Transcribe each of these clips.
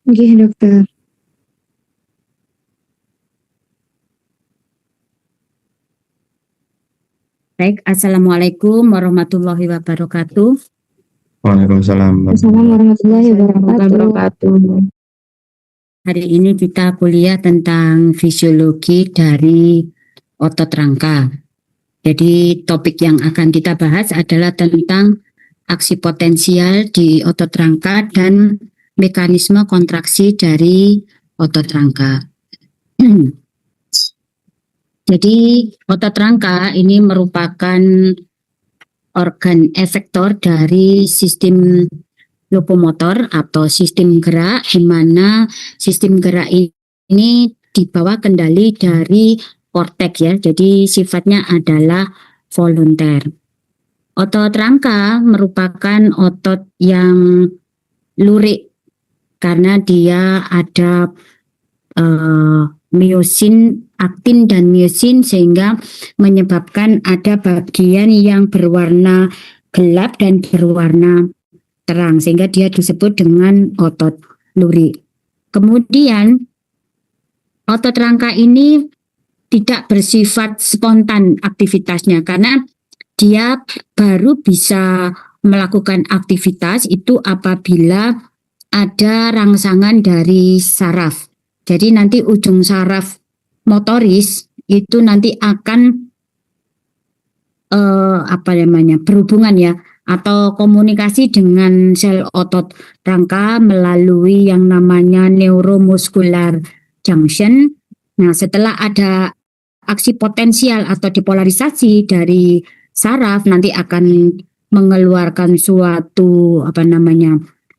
Nggih, dokter. Baik, Assalamualaikum warahmatullahi wabarakatuh. Waalaikumsalam Assalamualaikum warahmatullahi wabarakatuh. Hari ini kita kuliah tentang fisiologi dari otot rangka. Jadi topik yang akan kita bahas adalah tentang aksi potensial di otot rangka dan mekanisme kontraksi dari otot rangka. Jadi otot rangka ini merupakan organ efektor dari sistem lokomotor atau sistem gerak, di mana sistem gerak ini dibawa kendali dari korteks ya, jadi sifatnya adalah volunter. Otot rangka merupakan otot yang lurik karena dia ada miosin, aktin dan miosin, sehingga menyebabkan ada bagian yang berwarna gelap dan berwarna terang, sehingga dia disebut dengan otot lurik. Kemudian otot rangka ini tidak bersifat spontan aktivitasnya, karena dia baru bisa melakukan aktivitas itu apabila ada rangsangan dari saraf. Jadi nanti ujung saraf motoris itu nanti akan berhubungan ya, atau komunikasi dengan sel otot rangka melalui yang namanya neuromuscular junction. Nah, setelah ada aksi potensial atau dipolarisasi dari saraf, nanti akan mengeluarkan suatu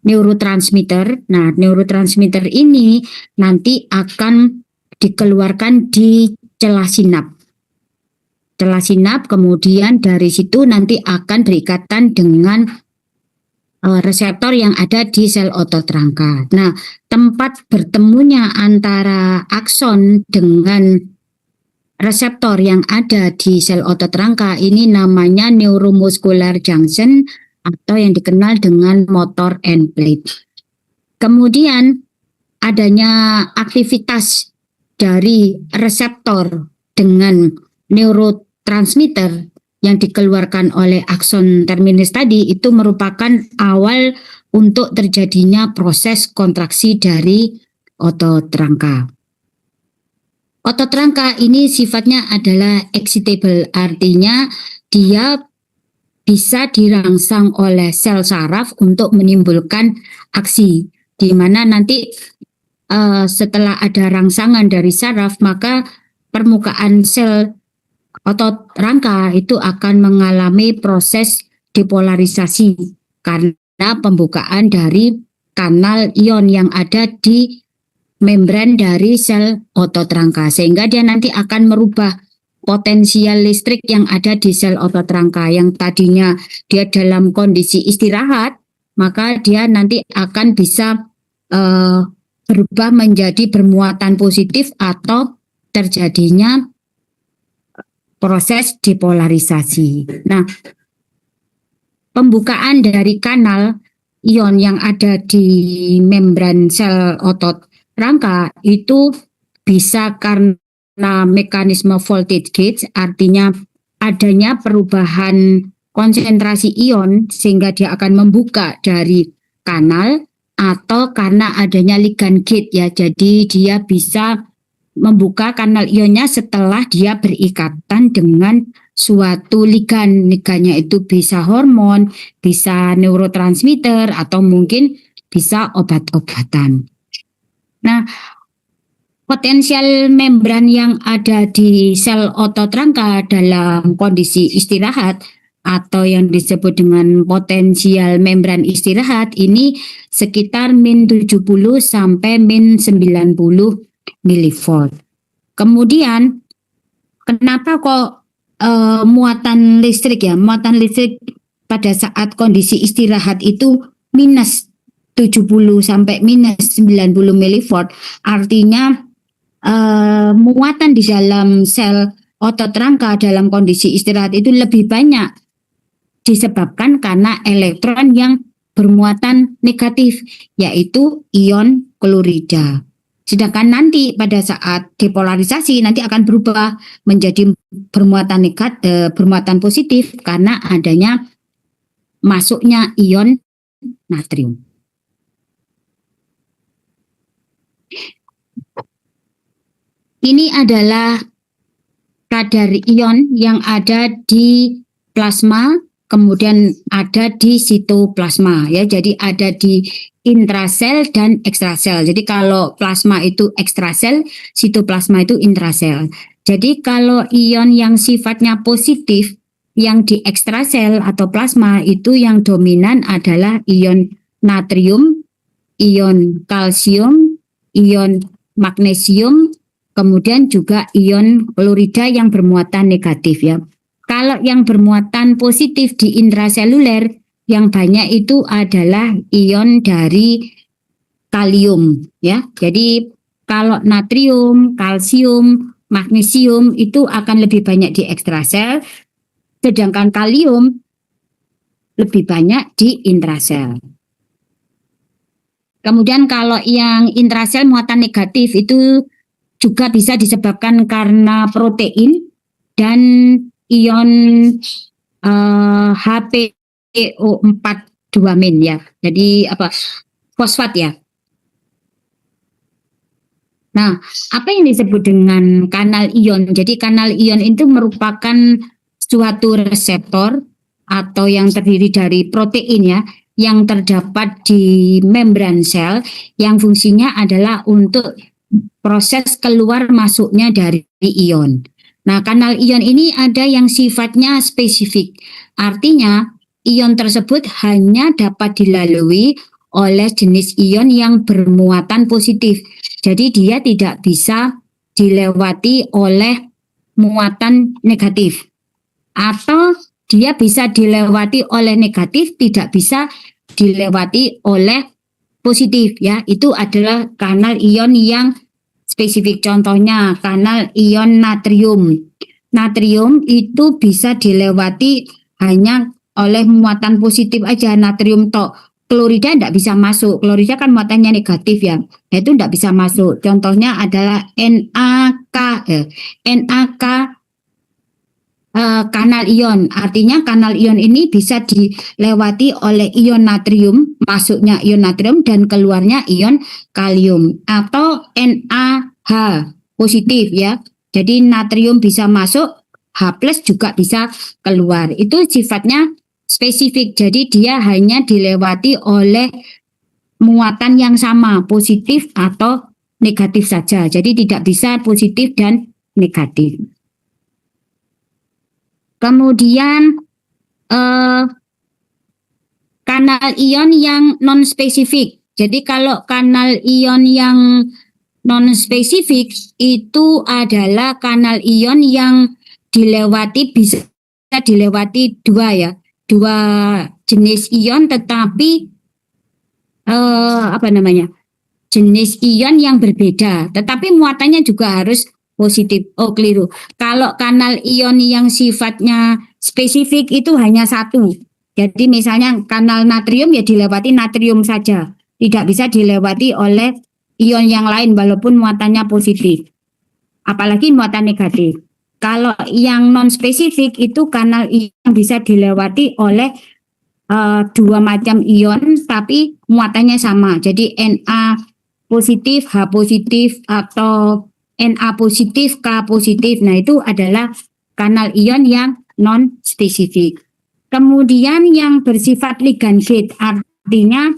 neurotransmitter. Nah, neurotransmitter ini nanti akan dikeluarkan di celah sinap. Celah sinap, kemudian dari situ nanti akan berikatan dengan reseptor yang ada di sel otot rangka. Nah, tempat bertemunya antara akson dengan reseptor yang ada di sel otot rangka ini namanya neuromuscular junction atau yang dikenal dengan motor end plate. Kemudian adanya aktivitas dari reseptor dengan neurotransmitter yang dikeluarkan oleh akson terminus tadi itu merupakan awal untuk terjadinya proses kontraksi dari otot rangka. Otot rangka ini sifatnya adalah excitable, artinya dia bisa dirangsang oleh sel saraf untuk menimbulkan aksi, di mana nanti setelah ada rangsangan dari saraf, maka permukaan sel otot rangka itu akan mengalami proses depolarisasi karena pembukaan dari kanal ion yang ada di membran dari sel otot rangka, sehingga dia nanti akan merubah potensial listrik yang ada di sel otot rangka. Yang tadinya dia dalam kondisi istirahat, maka dia nanti akan bisa berubah menjadi bermuatan positif atau terjadinya proses depolarisasi. Nah, pembukaan dari kanal ion yang ada di membran sel otot rangka itu bisa karena mekanisme voltage gauge, artinya adanya perubahan konsentrasi ion sehingga dia akan membuka dari kanal, atau karena adanya ligand gate ya, jadi dia bisa membuka kanal ionnya setelah dia berikatan dengan suatu ligan. Ligannya itu bisa hormon, bisa neurotransmitter, atau mungkin bisa obat-obatan. Nah, potensial membran yang ada di sel otot rangka dalam kondisi istirahat atau yang disebut dengan potensial membran istirahat ini sekitar min 70 sampai min 90 milivolt. Kemudian kenapa kok muatan listrik ya? Muatan listrik pada saat kondisi istirahat itu minus 70 sampai minus 90 milivolt. Artinya muatan di dalam sel otot rangka dalam kondisi istirahat itu lebih banyak disebabkan karena elektron yang bermuatan negatif, yaitu ion klorida. Sedangkan nanti pada saat depolarisasi nanti akan berubah menjadi bermuatan positif karena adanya masuknya ion natrium. Ini adalah kadar ion yang ada di plasma, kemudian ada di sitoplasma ya. Jadi ada di intrasel dan ekstrasel. Jadi kalau plasma itu ekstrasel, sitoplasma itu intrasel. Jadi kalau ion yang sifatnya positif yang di ekstrasel atau plasma itu yang dominan adalah ion natrium, ion kalsium, ion magnesium, kemudian juga ion klorida yang bermuatan negatif ya. Kalau yang bermuatan positif di intraseluler yang banyak itu adalah ion dari kalium ya. Jadi kalau natrium, kalsium, magnesium itu akan lebih banyak di ekstrasel, sedangkan kalium lebih banyak di intrasel. Kemudian kalau yang intrasel muatan negatif itu juga bisa disebabkan karena protein dan ion HPO4 ya. Jadi fosfat ya. Nah, apa yang disebut dengan kanal ion? Jadi kanal ion itu merupakan suatu reseptor atau yang terdiri dari protein ya, yang terdapat di membran sel yang fungsinya adalah untuk proses keluar masuknya dari ion. Nah, kanal ion ini ada yang sifatnya spesifik. Artinya, ion tersebut hanya dapat dilalui oleh jenis ion yang bermuatan positif. Jadi dia tidak bisa dilewati oleh muatan negatif. Atau dia bisa dilewati oleh negatif, tidak bisa dilewati oleh positif ya. Itu adalah kanal ion yang spesifik. Contohnya kanal ion natrium. Natrium itu bisa dilewati hanya oleh muatan positif aja, natrium tok. Klorida tidak bisa masuk. Klorida kan muatannya negatif ya. Itu tidak bisa masuk. Contohnya adalah NaK. NaK kanal ion. Artinya kanal ion ini bisa dilewati oleh ion natrium, masuknya ion natrium dan keluarnya ion kalium. Atau NaH positif ya. Jadi natrium bisa masuk, H+ juga bisa keluar. Itu sifatnya spesifik. Jadi dia hanya dilewati oleh muatan yang sama, positif atau negatif saja. Jadi tidak bisa positif dan negatif. Kemudian kanal ion yang non-spesifik. Jadi kalau kanal ion yang non-spesifik itu adalah kanal ion yang dilewati, bisa dilewati dua jenis ion, tetapi jenis ion yang berbeda, tetapi muatannya juga harus positif. Oh, keliru. Kalau kanal ion yang sifatnya spesifik itu hanya satu. Jadi misalnya kanal natrium ya dilewati natrium saja, tidak bisa dilewati oleh ion yang lain walaupun muatannya positif. Apalagi muatan negatif. Kalau yang non spesifik itu kanal ion yang bisa dilewati oleh dua macam ion tapi muatannya sama. Jadi Na positif, H positif atau Na positif, K positif. Nah, itu adalah kanal ion yang non spesifik. Kemudian yang bersifat ligand gate, artinya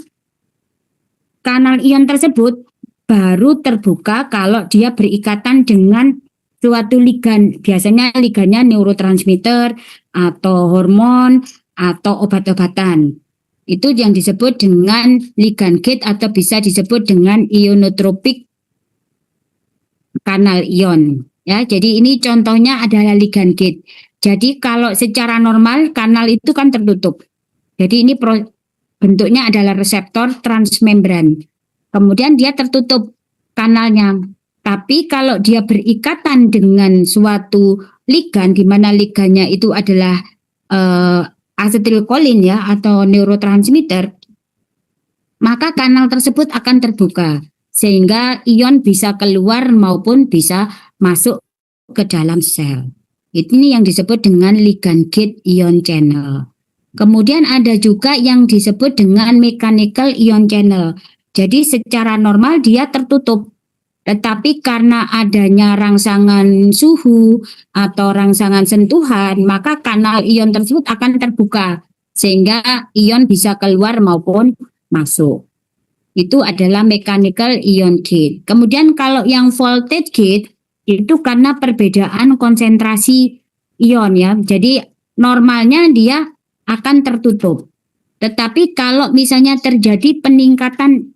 kanal ion tersebut baru terbuka kalau dia berikatan dengan suatu ligan. Biasanya ligannya neurotransmitter atau hormon atau obat-obatan. Itu yang disebut dengan ligand gate atau bisa disebut dengan ionotropik kanal ion. Ya, jadi ini contohnya adalah ligand gate. Jadi kalau secara normal kanal itu kan tertutup. Jadi ini bentuknya adalah reseptor transmembran. Kemudian dia tertutup kanalnya. Tapi kalau dia berikatan dengan suatu ligan, di mana ligannya itu adalah asetilkolin ya atau neurotransmitter, maka kanal tersebut akan terbuka. sehingga ion bisa keluar maupun bisa masuk ke dalam sel. Ini yang disebut dengan ligand gate ion channel. Kemudian ada juga yang disebut dengan mechanical ion channel. Jadi secara normal dia tertutup. Tetapi karena adanya rangsangan suhu atau rangsangan sentuhan, maka kanal ion tersebut akan terbuka sehingga ion bisa keluar maupun masuk. Itu adalah mechanical ion gate. Kemudian kalau yang voltage gate itu karena perbedaan konsentrasi ion ya. Jadi normalnya dia akan tertutup. Tetapi kalau misalnya terjadi peningkatan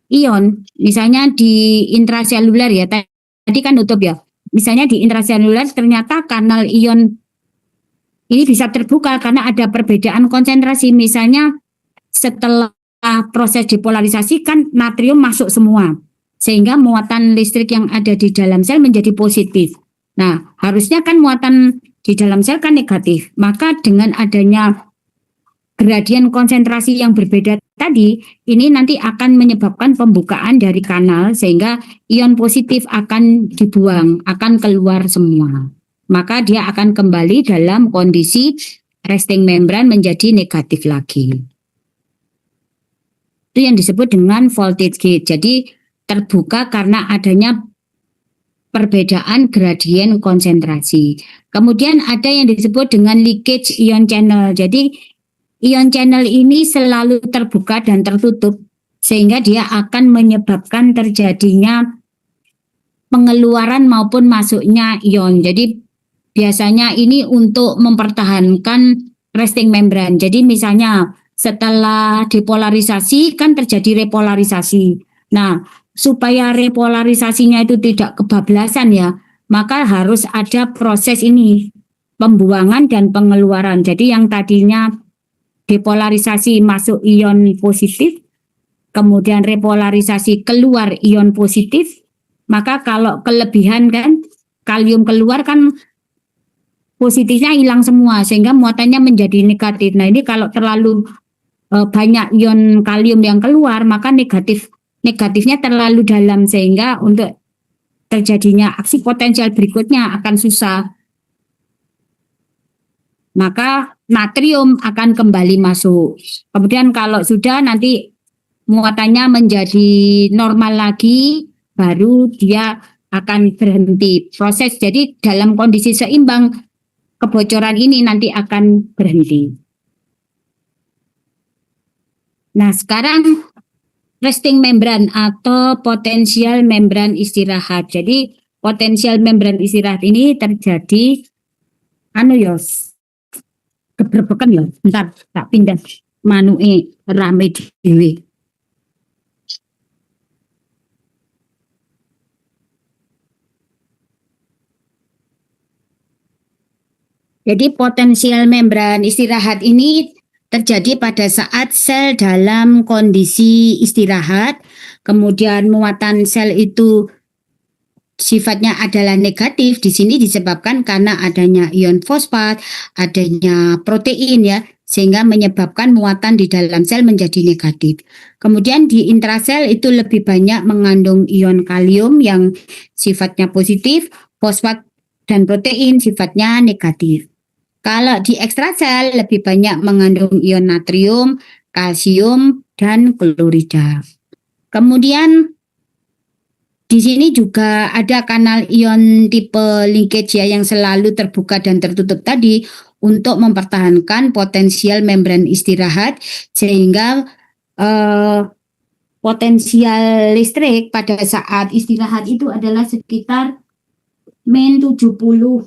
ion, misalnya di intraseluler ya, tadi kan tutup ya. Misalnya di intraseluler ternyata kanal ion ini bisa terbuka karena ada perbedaan konsentrasi. Misalnya setelah proses depolarisasi kan natrium masuk semua. Sehingga muatan listrik yang ada di dalam sel menjadi positif. Nah, harusnya kan muatan di dalam sel kan negatif. Maka dengan adanya gradien konsentrasi yang berbeda tadi, ini nanti akan menyebabkan pembukaan dari kanal sehingga ion positif akan dibuang, akan keluar semua. Maka dia akan kembali dalam kondisi resting membran menjadi negatif lagi. Itu yang disebut dengan voltage gate. Jadi terbuka karena adanya perbedaan gradien konsentrasi. Kemudian ada yang disebut dengan leakage ion channel. Jadi ion channel ini selalu terbuka dan tertutup sehingga dia akan menyebabkan terjadinya pengeluaran maupun masuknya ion. Jadi biasanya ini untuk mempertahankan resting membran. Jadi misalnya setelah depolarisasi kan terjadi repolarisasi. Nah, supaya repolarisasinya itu tidak kebablasan ya, maka harus ada proses ini, pembuangan dan pengeluaran. Jadi yang tadinya depolarisasi masuk ion positif, kemudian repolarisasi keluar ion positif, maka kalau kelebihan kan, kalium keluar kan positifnya hilang semua, sehingga muatannya menjadi negatif. Nah ini kalau terlalu banyak ion kalium yang keluar, maka negatifnya terlalu dalam, sehingga untuk terjadinya aksi potensial berikutnya akan susah. Maka natrium akan kembali masuk. Kemudian kalau sudah nanti muatannya menjadi normal lagi, baru dia akan berhenti proses. Jadi dalam kondisi seimbang, kebocoran ini nanti akan berhenti. Nah sekarang resting membran atau potensial membran istirahat. Jadi potensial membran istirahat ini terjadi keberbekan ya, bentar tak pindah manue rame dewe. Jadi potensial membran istirahat ini terjadi pada saat sel dalam kondisi istirahat, kemudian muatan sel itu sifatnya adalah negatif. Di sini disebabkan karena adanya ion fosfat, adanya protein ya, sehingga menyebabkan muatan di dalam sel menjadi negatif. Kemudian di intrasel itu lebih banyak mengandung ion kalium yang sifatnya positif, fosfat dan protein sifatnya negatif. Kalau di ekstrasel lebih banyak mengandung ion natrium, kalsium, dan klorida. Kemudian di sini juga ada kanal ion tipe linkage ya yang selalu terbuka dan tertutup tadi untuk mempertahankan potensial membran istirahat sehingga potensial listrik pada saat istirahat itu adalah sekitar min 70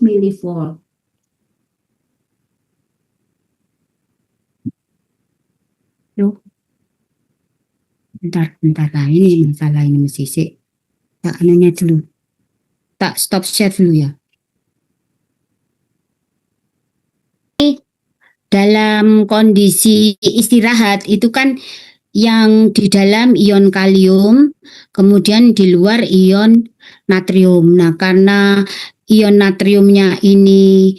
milivolt. Bentar lah, ini masalah ini mesti sih. Tak anunya dulu. Tak stop share dulu ya. Dalam kondisi istirahat itu kan yang di dalam ion kalium, kemudian di luar ion natrium. Nah, karena ion natriumnya ini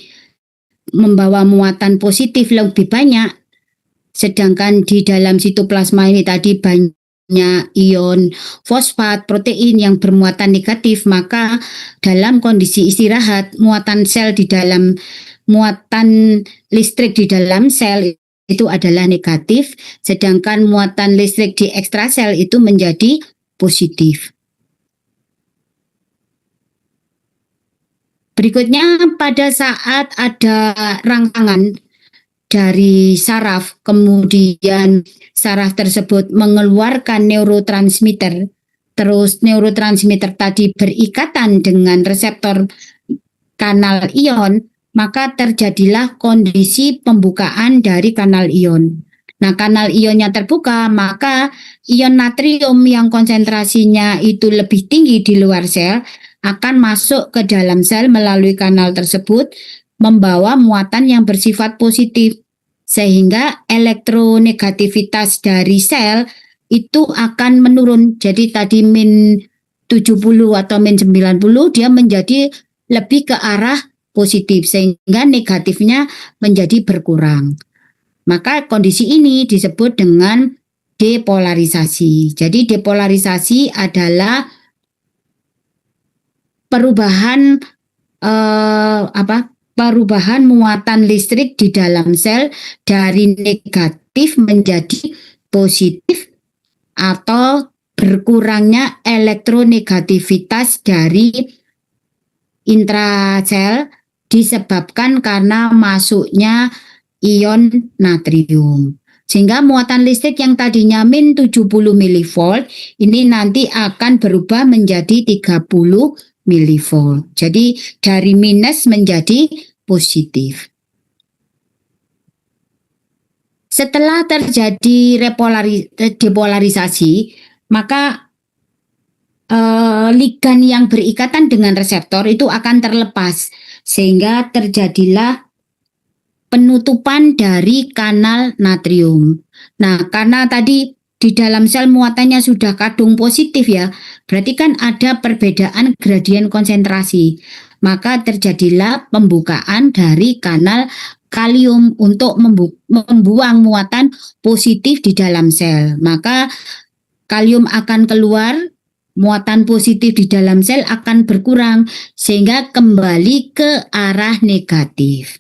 membawa muatan positif lebih banyak, sedangkan di dalam sitoplasma ini tadi banyak adanya ion fosfat, protein yang bermuatan negatif, maka dalam kondisi istirahat, muatan listrik di dalam sel itu adalah negatif, sedangkan muatan listrik di ekstrasel itu menjadi positif. Berikutnya, pada saat ada rangsangan dari saraf, kemudian saraf tersebut mengeluarkan neurotransmitter, terus neurotransmitter tadi berikatan dengan reseptor kanal ion, maka terjadilah kondisi pembukaan dari kanal ion. Nah, kanal ionnya terbuka, maka ion natrium yang konsentrasinya itu lebih tinggi di luar sel akan masuk ke dalam sel melalui kanal tersebut, membawa muatan yang bersifat positif, sehingga elektronegativitas dari sel itu akan menurun. Jadi tadi min 70 atau min 90, dia menjadi lebih ke arah positif, sehingga negatifnya menjadi berkurang. Maka kondisi ini disebut dengan depolarisasi. Jadi depolarisasi adalah perubahan muatan listrik di dalam sel dari negatif menjadi positif atau berkurangnya elektronegativitas dari intrasel disebabkan karena masuknya ion natrium. Sehingga muatan listrik yang tadinya min 70 mV ini nanti akan berubah menjadi 30 mV. Jadi dari minus menjadi positif. Setelah terjadi depolarisasi, maka ligan yang berikatan dengan reseptor itu akan terlepas, sehingga terjadilah penutupan dari kanal natrium. Nah, karena tadi di dalam sel muatannya sudah kadung positif ya, berarti kan ada perbedaan gradien konsentrasi. Maka terjadilah pembukaan dari kanal kalium untuk membuang muatan positif di dalam sel. Maka kalium akan keluar, muatan positif di dalam sel akan berkurang sehingga kembali ke arah negatif.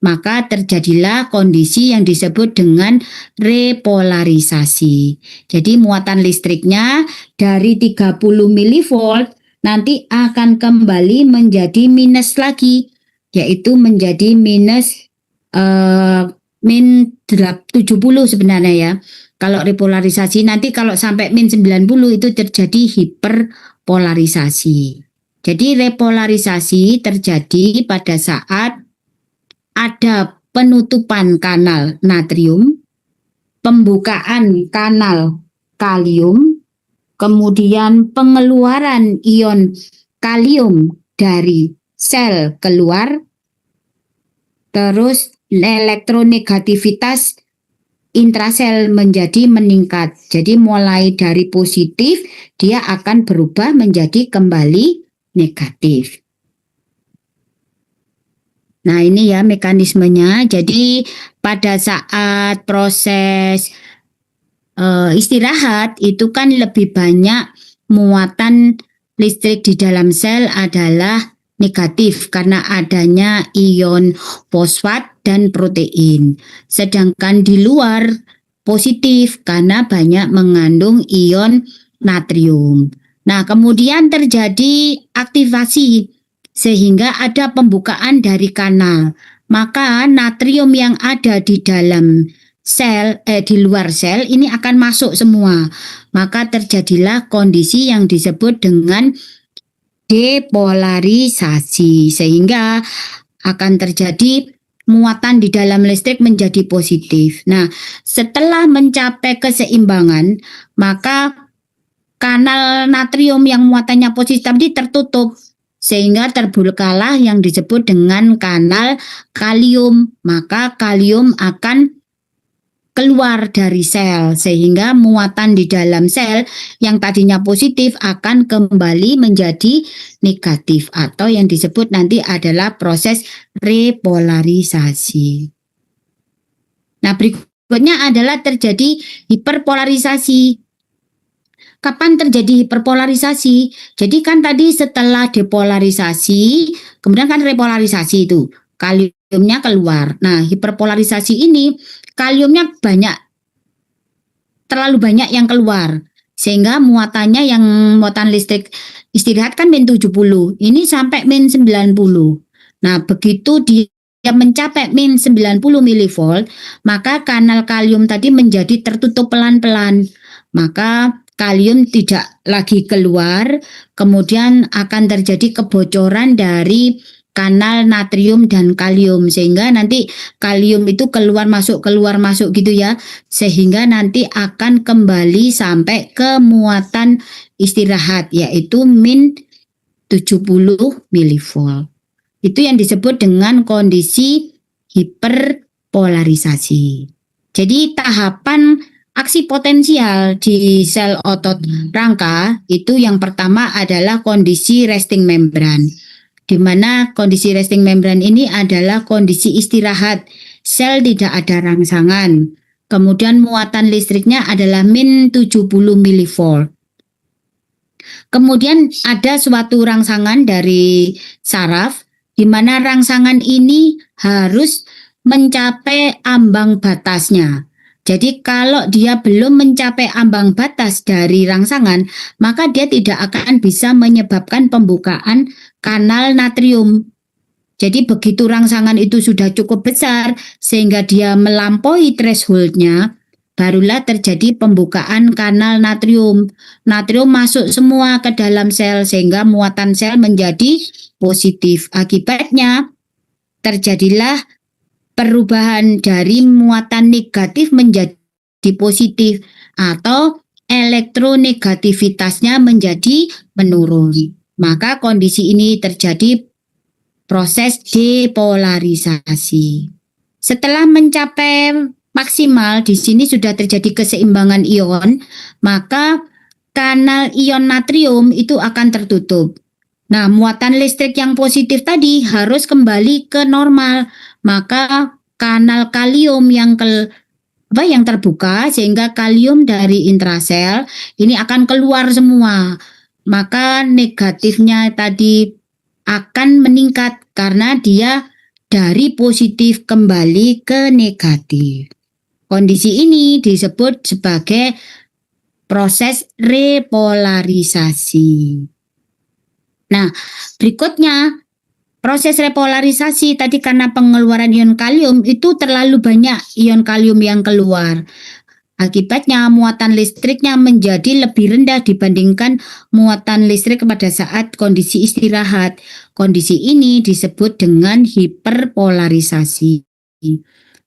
Maka terjadilah kondisi yang disebut dengan repolarisasi. Jadi muatan listriknya dari 30 mV nanti akan kembali menjadi minus lagi, yaitu menjadi minus min 70 sebenarnya ya. Kalau repolarisasi nanti kalau sampai min 90 itu terjadi hiperpolarisasi. Jadi repolarisasi terjadi pada saat ada penutupan kanal natrium, pembukaan kanal kalium, kemudian pengeluaran ion kalium dari sel keluar, terus elektronegativitas intrasel menjadi meningkat. Jadi mulai dari positif, dia akan berubah menjadi kembali negatif. Nah, ini ya mekanismenya. Jadi pada saat proses istirahat itu kan lebih banyak muatan listrik di dalam sel adalah negatif karena adanya ion fosfat dan protein. Sedangkan di luar positif karena banyak mengandung ion natrium. Nah, kemudian terjadi aktivasi sehingga ada pembukaan dari kanal. Maka natrium yang ada di dalam sel, di luar sel ini akan masuk semua. Maka terjadilah kondisi yang disebut dengan depolarisasi, sehingga akan terjadi muatan di dalam listrik menjadi positif. Nah, setelah mencapai keseimbangan, maka kanal natrium yang muatannya positif tadi tertutup, sehingga terbukalah yang disebut dengan kanal kalium. Maka kalium akan keluar dari sel, sehingga muatan di dalam sel yang tadinya positif akan kembali menjadi negatif, atau yang disebut nanti adalah proses repolarisasi. Nah, berikutnya adalah terjadi hiperpolarisasi. kapan terjadi hiperpolarisasi? Jadi kan tadi setelah depolarisasi, kemudian kan repolarisasi itu, kaliumnya keluar. Nah, hiperpolarisasi ini kaliumnya terlalu banyak yang keluar. Sehingga muatannya yang muatan listrik istirahat kan min 70, ini sampai min 90. Nah, begitu dia mencapai min 90 milivolt, maka kanal kalium tadi menjadi tertutup pelan-pelan. Maka kalium tidak lagi keluar, kemudian akan terjadi kebocoran dari kanal natrium dan kalium, sehingga nanti kalium itu keluar masuk gitu ya, sehingga nanti akan kembali sampai ke muatan istirahat, yaitu min 70 milivolt. Itu yang disebut dengan kondisi hiperpolarisasi. Jadi tahapan aksi potensial di sel otot rangka itu yang pertama adalah kondisi resting membran, di mana kondisi resting membran ini adalah kondisi istirahat, sel tidak ada rangsangan. Kemudian muatan listriknya adalah min 70 milivolt. Kemudian ada suatu rangsangan dari saraf, di mana rangsangan ini harus mencapai ambang batasnya. Jadi kalau dia belum mencapai ambang batas dari rangsangan, maka dia tidak akan bisa menyebabkan pembukaan kanal natrium. Jadi begitu rangsangan itu sudah cukup besar sehingga dia melampaui thresholdnya, barulah terjadi pembukaan kanal natrium. Natrium masuk semua ke dalam sel sehingga muatan sel menjadi positif. Akibatnya terjadilah perubahan dari muatan negatif menjadi positif atau elektronegativitasnya menjadi menurun. Maka kondisi ini terjadi proses depolarisasi. Setelah mencapai maksimal, di sini sudah terjadi keseimbangan ion, maka kanal ion natrium itu akan tertutup. Nah, muatan listrik yang positif tadi harus kembali ke normal, maka kanal kalium yang terbuka sehingga kalium dari intrasel ini akan keluar semua. Maka negatifnya tadi akan meningkat karena dia dari positif kembali ke negatif. Kondisi ini disebut sebagai proses repolarisasi. Nah, berikutnya proses repolarisasi tadi karena pengeluaran ion kalium itu terlalu banyak ion kalium yang keluar. Akibatnya muatan listriknya menjadi lebih rendah dibandingkan muatan listrik pada saat kondisi istirahat. Kondisi ini disebut dengan hiperpolarisasi.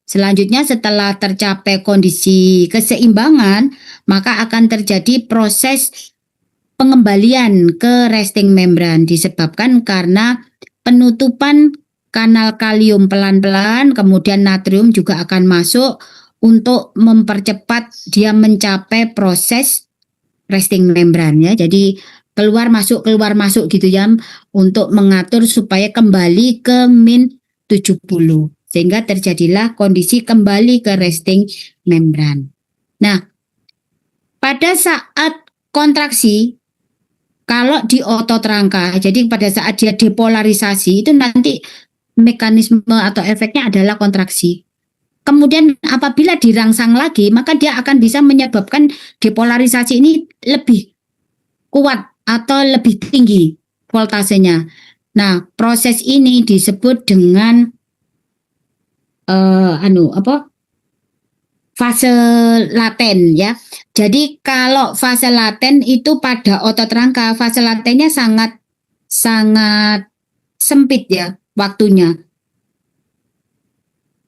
Selanjutnya setelah tercapai kondisi keseimbangan, maka akan terjadi proses pengembalian ke resting membran disebabkan karena penutupan kanal kalium pelan-pelan, kemudian natrium juga akan masuk untuk mempercepat dia mencapai proses resting membran ya. Jadi keluar masuk gitu ya, untuk mengatur supaya kembali ke min 70. Sehingga terjadilah kondisi kembali ke resting membran. Nah, pada saat kontraksi, kalau di otot rangka, jadi pada saat dia depolarisasi itu nanti mekanisme atau efeknya adalah kontraksi. Kemudian apabila dirangsang lagi, maka dia akan bisa menyebabkan depolarisasi ini lebih kuat atau lebih tinggi voltasenya. Nah, proses ini disebut dengan fase laten ya. Jadi kalau fase laten itu pada otot rangka, fase latennya sangat sempit ya waktunya.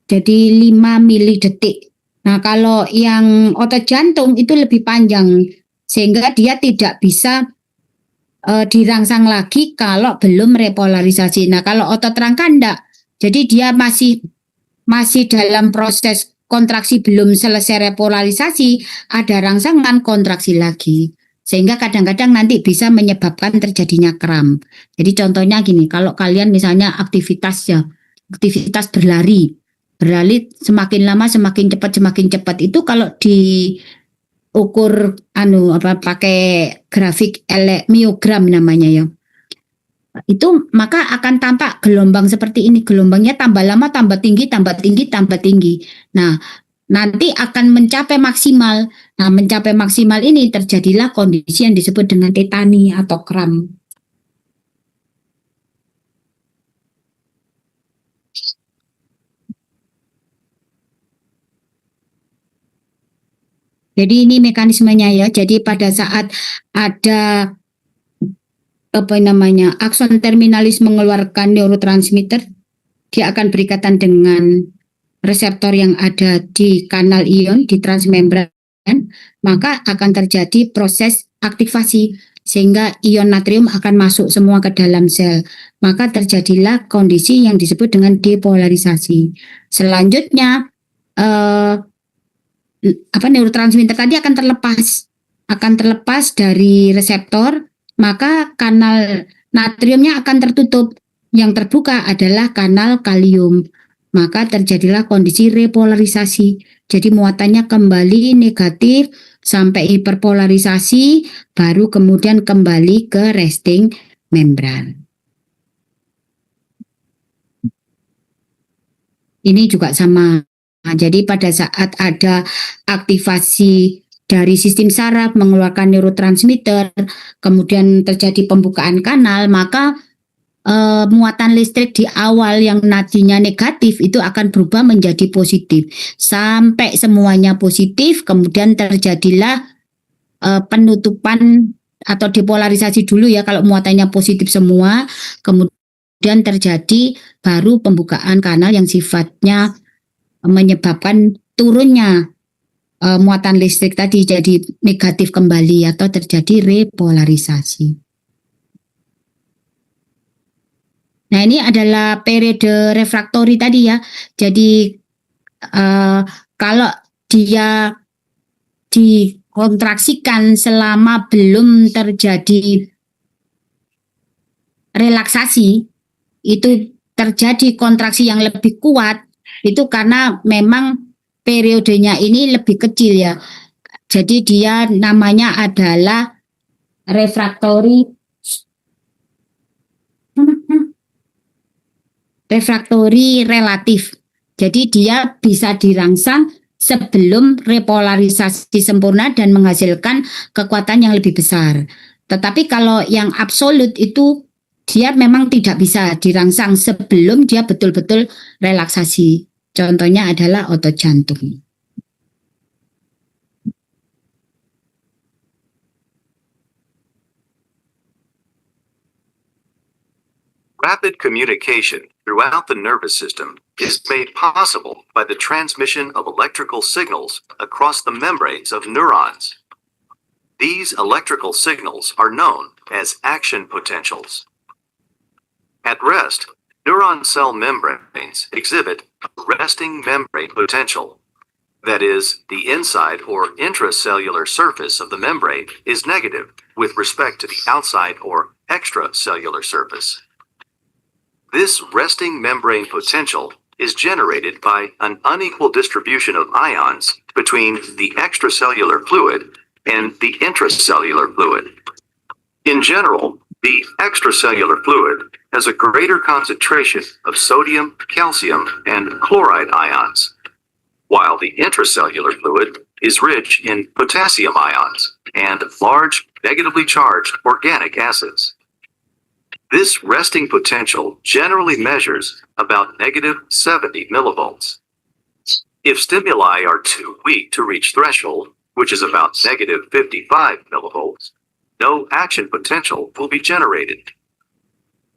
Jadi 5 milidetik. Nah, kalau yang otot jantung itu lebih panjang sehingga dia tidak bisa dirangsang lagi kalau belum repolarisasi. Nah, kalau otot rangka enggak. Jadi dia masih dalam proses kontraksi belum selesai repolarisasi, ada rangsangan kontraksi lagi. Sehingga kadang-kadang nanti bisa menyebabkan terjadinya kram. Jadi contohnya gini, kalau kalian misalnya aktivitas berlari semakin lama semakin cepat itu kalau ukur pakai grafik miogram namanya ya. Itu maka akan tampak gelombang seperti ini. Gelombangnya tambah lama tambah tinggi, tambah tinggi, tambah tinggi. Nah, nanti akan mencapai maksimal. Nah, mencapai maksimal ini terjadilah kondisi yang disebut dengan tetani atau kram. Jadi ini mekanismenya ya. Jadi pada saat ada akson terminalis mengeluarkan neurotransmitter, dia akan berikatan dengan reseptor yang ada di kanal ion di transmembran, maka akan terjadi proses aktivasi sehingga ion natrium akan masuk semua ke dalam sel. Maka terjadilah kondisi yang disebut dengan depolarisasi. Selanjutnya neurotransmitter tadi akan terlepas dari reseptor, maka kanal natriumnya akan tertutup. Yang terbuka adalah kanal kalium. Maka terjadilah kondisi repolarisasi. Jadi muatannya kembali negatif sampai hiperpolarisasi, baru kemudian kembali ke resting membran. Ini juga sama. Nah, jadi pada saat ada aktivasi dari sistem saraf mengeluarkan neurotransmitter, kemudian terjadi pembukaan kanal, maka muatan listrik di awal yang nadinya negatif itu akan berubah menjadi positif. Sampai semuanya positif, kemudian terjadilah penutupan atau depolarisasi dulu ya kalau muatannya positif semua, kemudian terjadi baru pembukaan kanal yang sifatnya menyebabkan turunnya muatan listrik tadi jadi negatif kembali atau terjadi repolarisasi. Nah, ini adalah periode refraktori tadi ya. Jadi kalau dia dikontraksikan selama belum terjadi relaksasi, itu terjadi kontraksi yang lebih kuat, itu karena memang periodenya ini lebih kecil ya. Jadi dia namanya adalah refraktori relatif. Jadi dia bisa dirangsang sebelum repolarisasi sempurna dan menghasilkan kekuatan yang lebih besar. Tetapi kalau yang absolut itu dia memang tidak bisa dirangsang sebelum dia betul-betul relaksasi. Contohnya adalah otot jantung. Rapid communication throughout the nervous system is made possible by the transmission of electrical signals across the membranes of neurons. These electrical signals are known as action potentials. At rest, neuron cell membranes exhibit a resting membrane potential. That is, the inside or intracellular surface of the membrane is negative with respect to the outside or extracellular surface. This resting membrane potential is generated by an unequal distribution of ions between the extracellular fluid and the intracellular fluid. In general, the extracellular fluid has a greater concentration of sodium, calcium, and chloride ions, while the intracellular fluid is rich in potassium ions and large negatively charged organic acids. This resting potential generally measures about negative 70 millivolts. If stimuli are too weak to reach threshold, which is about negative 55 millivolts, no action potential will be generated.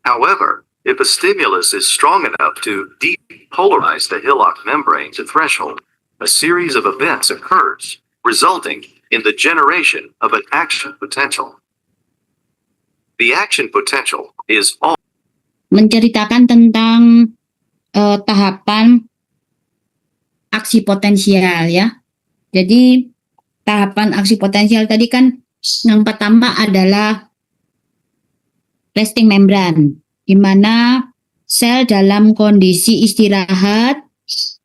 However, if a stimulus is strong enough to depolarize the hillock membrane to threshold, a series of events occurs, resulting in the generation of an action potential. The action potential is all menceritakan tentang tahapan aksi potensial ya. Jadi tahapan aksi potensial tadi kan yang pertama adalah resting membran, di mana sel dalam kondisi istirahat,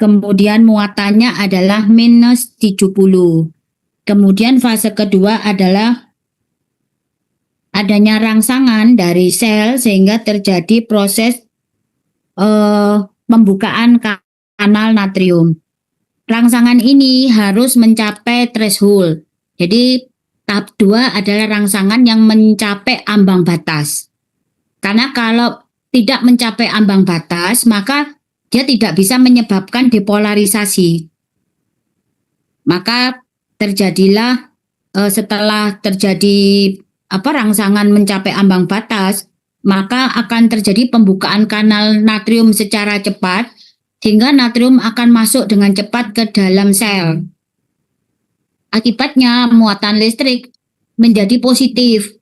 kemudian muatannya adalah minus 70. Kemudian fase kedua adalah adanya rangsangan dari sel sehingga terjadi proses pembukaan kanal natrium. Rangsangan ini harus mencapai threshold. Jadi tahap 2 adalah rangsangan yang mencapai ambang batas. Karena kalau tidak mencapai ambang batas, maka dia tidak bisa menyebabkan depolarisasi. Maka terjadilah setelah terjadi rangsangan mencapai ambang batas, maka akan terjadi pembukaan kanal natrium secara cepat, sehingga natrium akan masuk dengan cepat ke dalam sel. Akibatnya muatan listrik menjadi positif,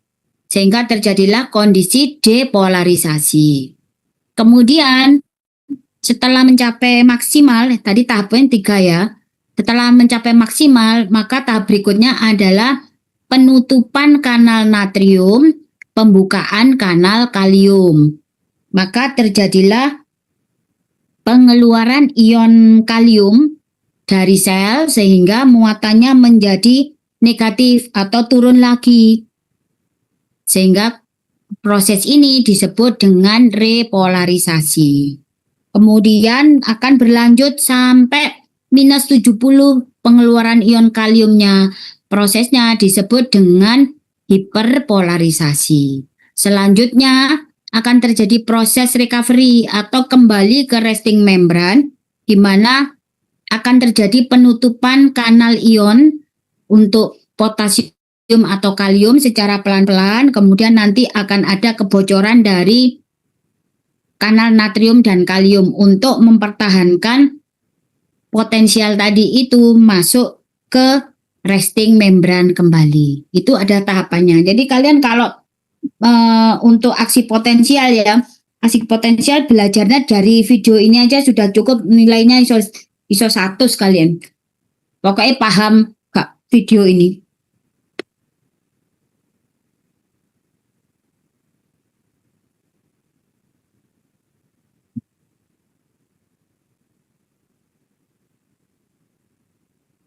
sehingga terjadilah kondisi depolarisasi. Kemudian setelah mencapai maksimal, tadi tahap 3 ya, setelah mencapai maksimal, maka tahap berikutnya adalah penutupan kanal natrium, pembukaan kanal kalium. Maka terjadilah pengeluaran ion kalium dari sel sehingga muatannya menjadi negatif atau turun lagi. Sehingga proses ini disebut dengan repolarisasi. Kemudian akan berlanjut sampai minus 70 pengeluaran ion kaliumnya. Prosesnya disebut dengan hiperpolarisasi. Selanjutnya akan terjadi proses recovery atau kembali ke resting membran, di mana akan terjadi penutupan kanal ion untuk potasium atau kalium secara pelan-pelan, kemudian nanti akan ada kebocoran dari kanal natrium dan kalium untuk mempertahankan potensial tadi itu masuk ke resting membran kembali. Itu ada tahapannya. Jadi kalian kalau untuk aksi potensial ya, aksi potensial belajarnya dari video ini aja sudah cukup, nilainya ISO 100 kalian. Pokoknya paham gak video ini.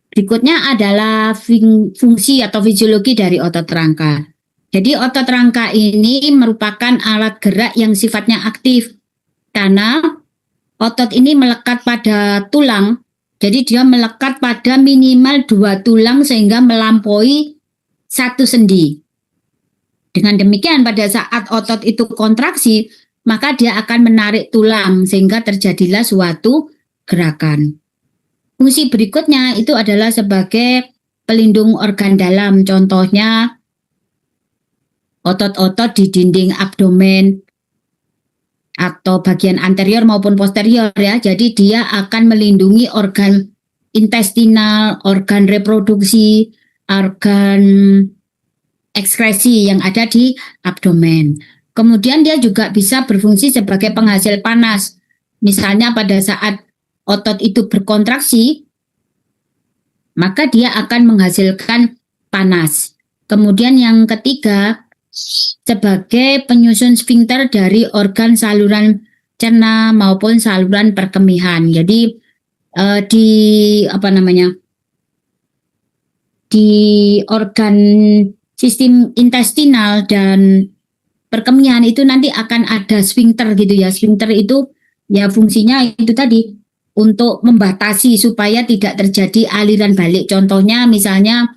Berikutnya adalah fungsi atau fisiologi dari otot rangka. Jadi otot rangka ini merupakan alat gerak yang sifatnya aktif karena otot ini melekat pada tulang. Jadi dia melekat pada minimal 2 tulang sehingga melampaui 1 sendi. Dengan demikian pada saat otot itu kontraksi, maka dia akan menarik tulang sehingga terjadilah suatu gerakan. Fungsi berikutnya itu adalah sebagai pelindung organ dalam, contohnya otot-otot di dinding abdomen atau bagian anterior maupun posterior ya. Jadi dia akan melindungi organ intestinal, organ reproduksi, organ ekskresi yang ada di abdomen. Kemudian dia juga bisa berfungsi sebagai penghasil panas. Misalnya pada saat otot itu berkontraksi, maka dia akan menghasilkan panas. Kemudian yang ketiga, sebagai penyusun sfinkter dari organ saluran cerna maupun saluran perkemihan. Jadi di organ sistem intestinal dan perkemihan itu nanti akan ada sfinkter gitu ya. Sfinkter itu ya fungsinya itu tadi, untuk membatasi supaya tidak terjadi aliran balik. Contohnya misalnya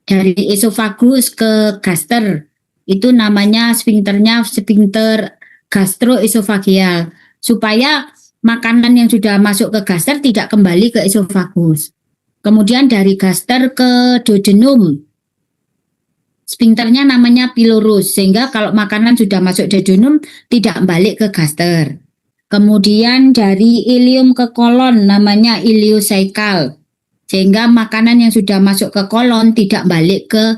dari esofagus ke gaster, itu namanya sfinkternya sfinkter gastroesofageal, supaya makanan yang sudah masuk ke gaster tidak kembali ke esofagus. Kemudian dari gaster ke duodenum, sfinkternya namanya pylorus, sehingga kalau makanan sudah masuk duodenum tidak balik ke gaster. Kemudian dari ileum ke kolon namanya ileocecal, sehingga makanan yang sudah masuk ke kolon tidak balik ke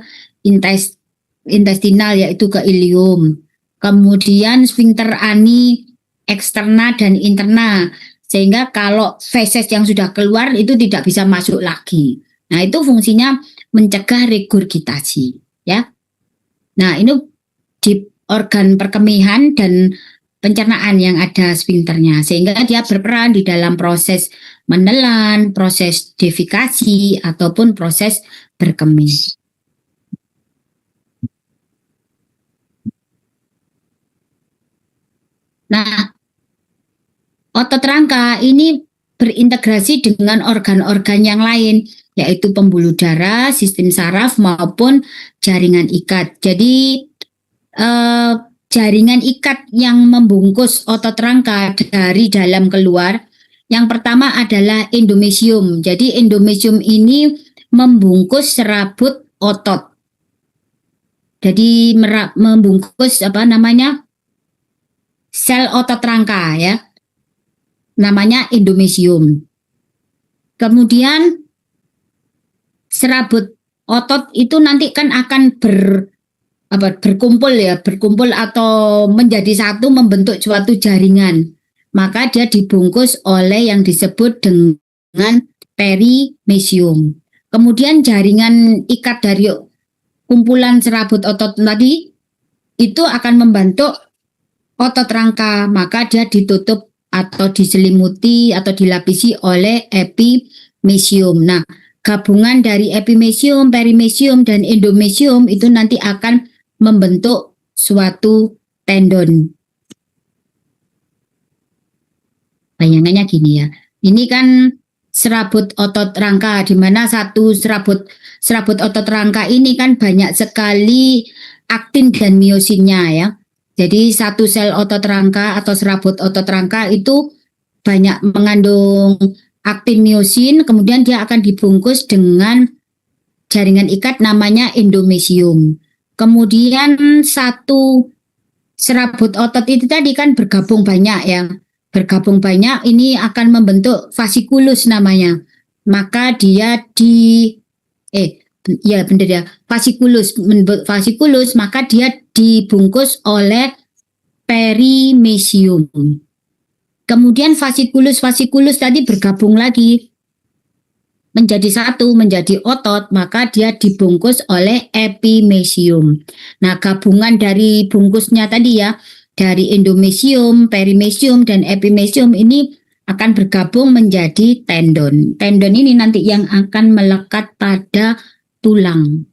intestinal, yaitu ke ileum. Kemudian sfinkter ani eksterna dan interna, sehingga kalau feses yang sudah keluar itu tidak bisa masuk lagi. Nah, itu fungsinya mencegah regurgitasi ya. Nah, ini di organ perkemihan dan pencernaan yang ada sphinkternya, sehingga dia berperan di dalam proses menelan, proses defekasi ataupun proses berkemih. Nah, otot rangka ini berintegrasi dengan organ-organ yang lain, yaitu pembuluh darah, sistem saraf, maupun jaringan ikat. Jadi, jaringan ikat yang membungkus otot rangka dari dalam keluar, yang pertama adalah endomesium. Jadi, endomesium ini membungkus serabut otot. Jadi, membungkus sel otot rangka ya. Namanya endomesium. Kemudian serabut otot itu nanti kan akan berkumpul atau menjadi satu membentuk suatu jaringan. Maka dia dibungkus oleh yang disebut dengan perimesium. Kemudian jaringan ikat dari kumpulan serabut otot tadi itu akan membentuk otot rangka, maka dia ditutup atau diselimuti atau dilapisi oleh epimesium. Nah, gabungan dari epimesium, perimesium, dan endomesium itu nanti akan membentuk suatu tendon. Bayangannya gini ya. Ini kan serabut otot rangka, di mana satu serabut otot rangka ini kan banyak sekali aktin dan miosinnya ya. Jadi satu sel otot rangka atau serabut otot rangka itu banyak mengandung aktin miosin, kemudian dia akan dibungkus dengan jaringan ikat namanya endomesium. Kemudian satu serabut otot itu tadi kan bergabung banyak ya. Bergabung banyak ini akan membentuk vasikulus namanya. Maka dia vasikulus, maka dia dibungkus oleh perimesium. Kemudian vasikulus tadi bergabung lagi menjadi satu, menjadi otot, maka dia dibungkus oleh epimesium. Nah, gabungan dari bungkusnya tadi ya, dari endomesium, perimesium, dan epimesium ini akan bergabung menjadi tendon. Tendon ini nanti yang akan melekat pada tulang.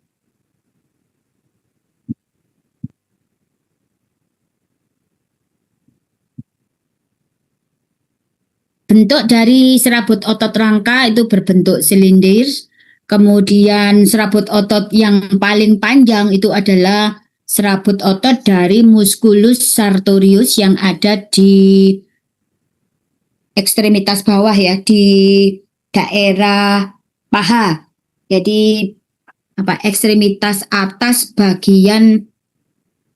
Bentuk dari serabut otot rangka itu berbentuk silinder. Kemudian serabut otot yang paling panjang itu adalah serabut otot dari musculus sartorius yang ada di ekstremitas bawah ya, di daerah paha. Jadi ekstremitas atas bagian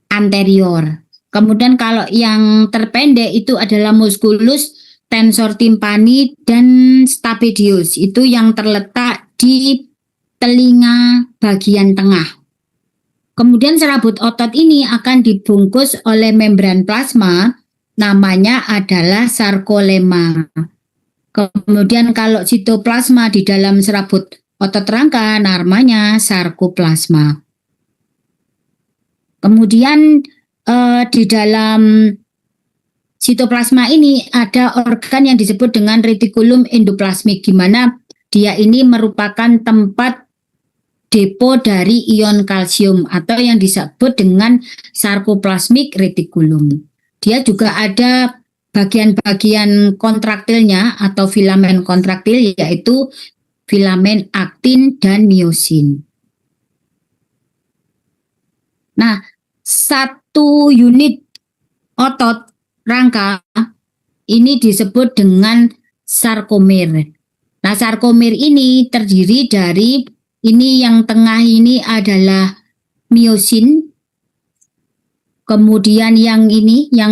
anterior. Kemudian kalau yang terpendek itu adalah musculus tensor timpani dan stapedius, itu yang terletak di telinga bagian tengah. Kemudian serabut otot ini akan dibungkus oleh membran plasma, namanya adalah sarkolema. Kemudian kalau sitoplasma di dalam serabut otot rangka, namanya sarkoplasma. Kemudian di dalam sitoplasma ini ada organ yang disebut dengan retikulum endoplasmik, di mana dia ini merupakan tempat depo dari ion kalsium atau yang disebut dengan sarkoplasmik retikulum. Dia juga ada bagian-bagian kontraktilnya atau filamen kontraktil, yaitu filamen aktin dan miosin. Nah, satu unit otot rangka ini disebut dengan sarkomer. Nah, sarkomer ini terdiri dari, ini yang tengah ini adalah miosin, kemudian yang ini, yang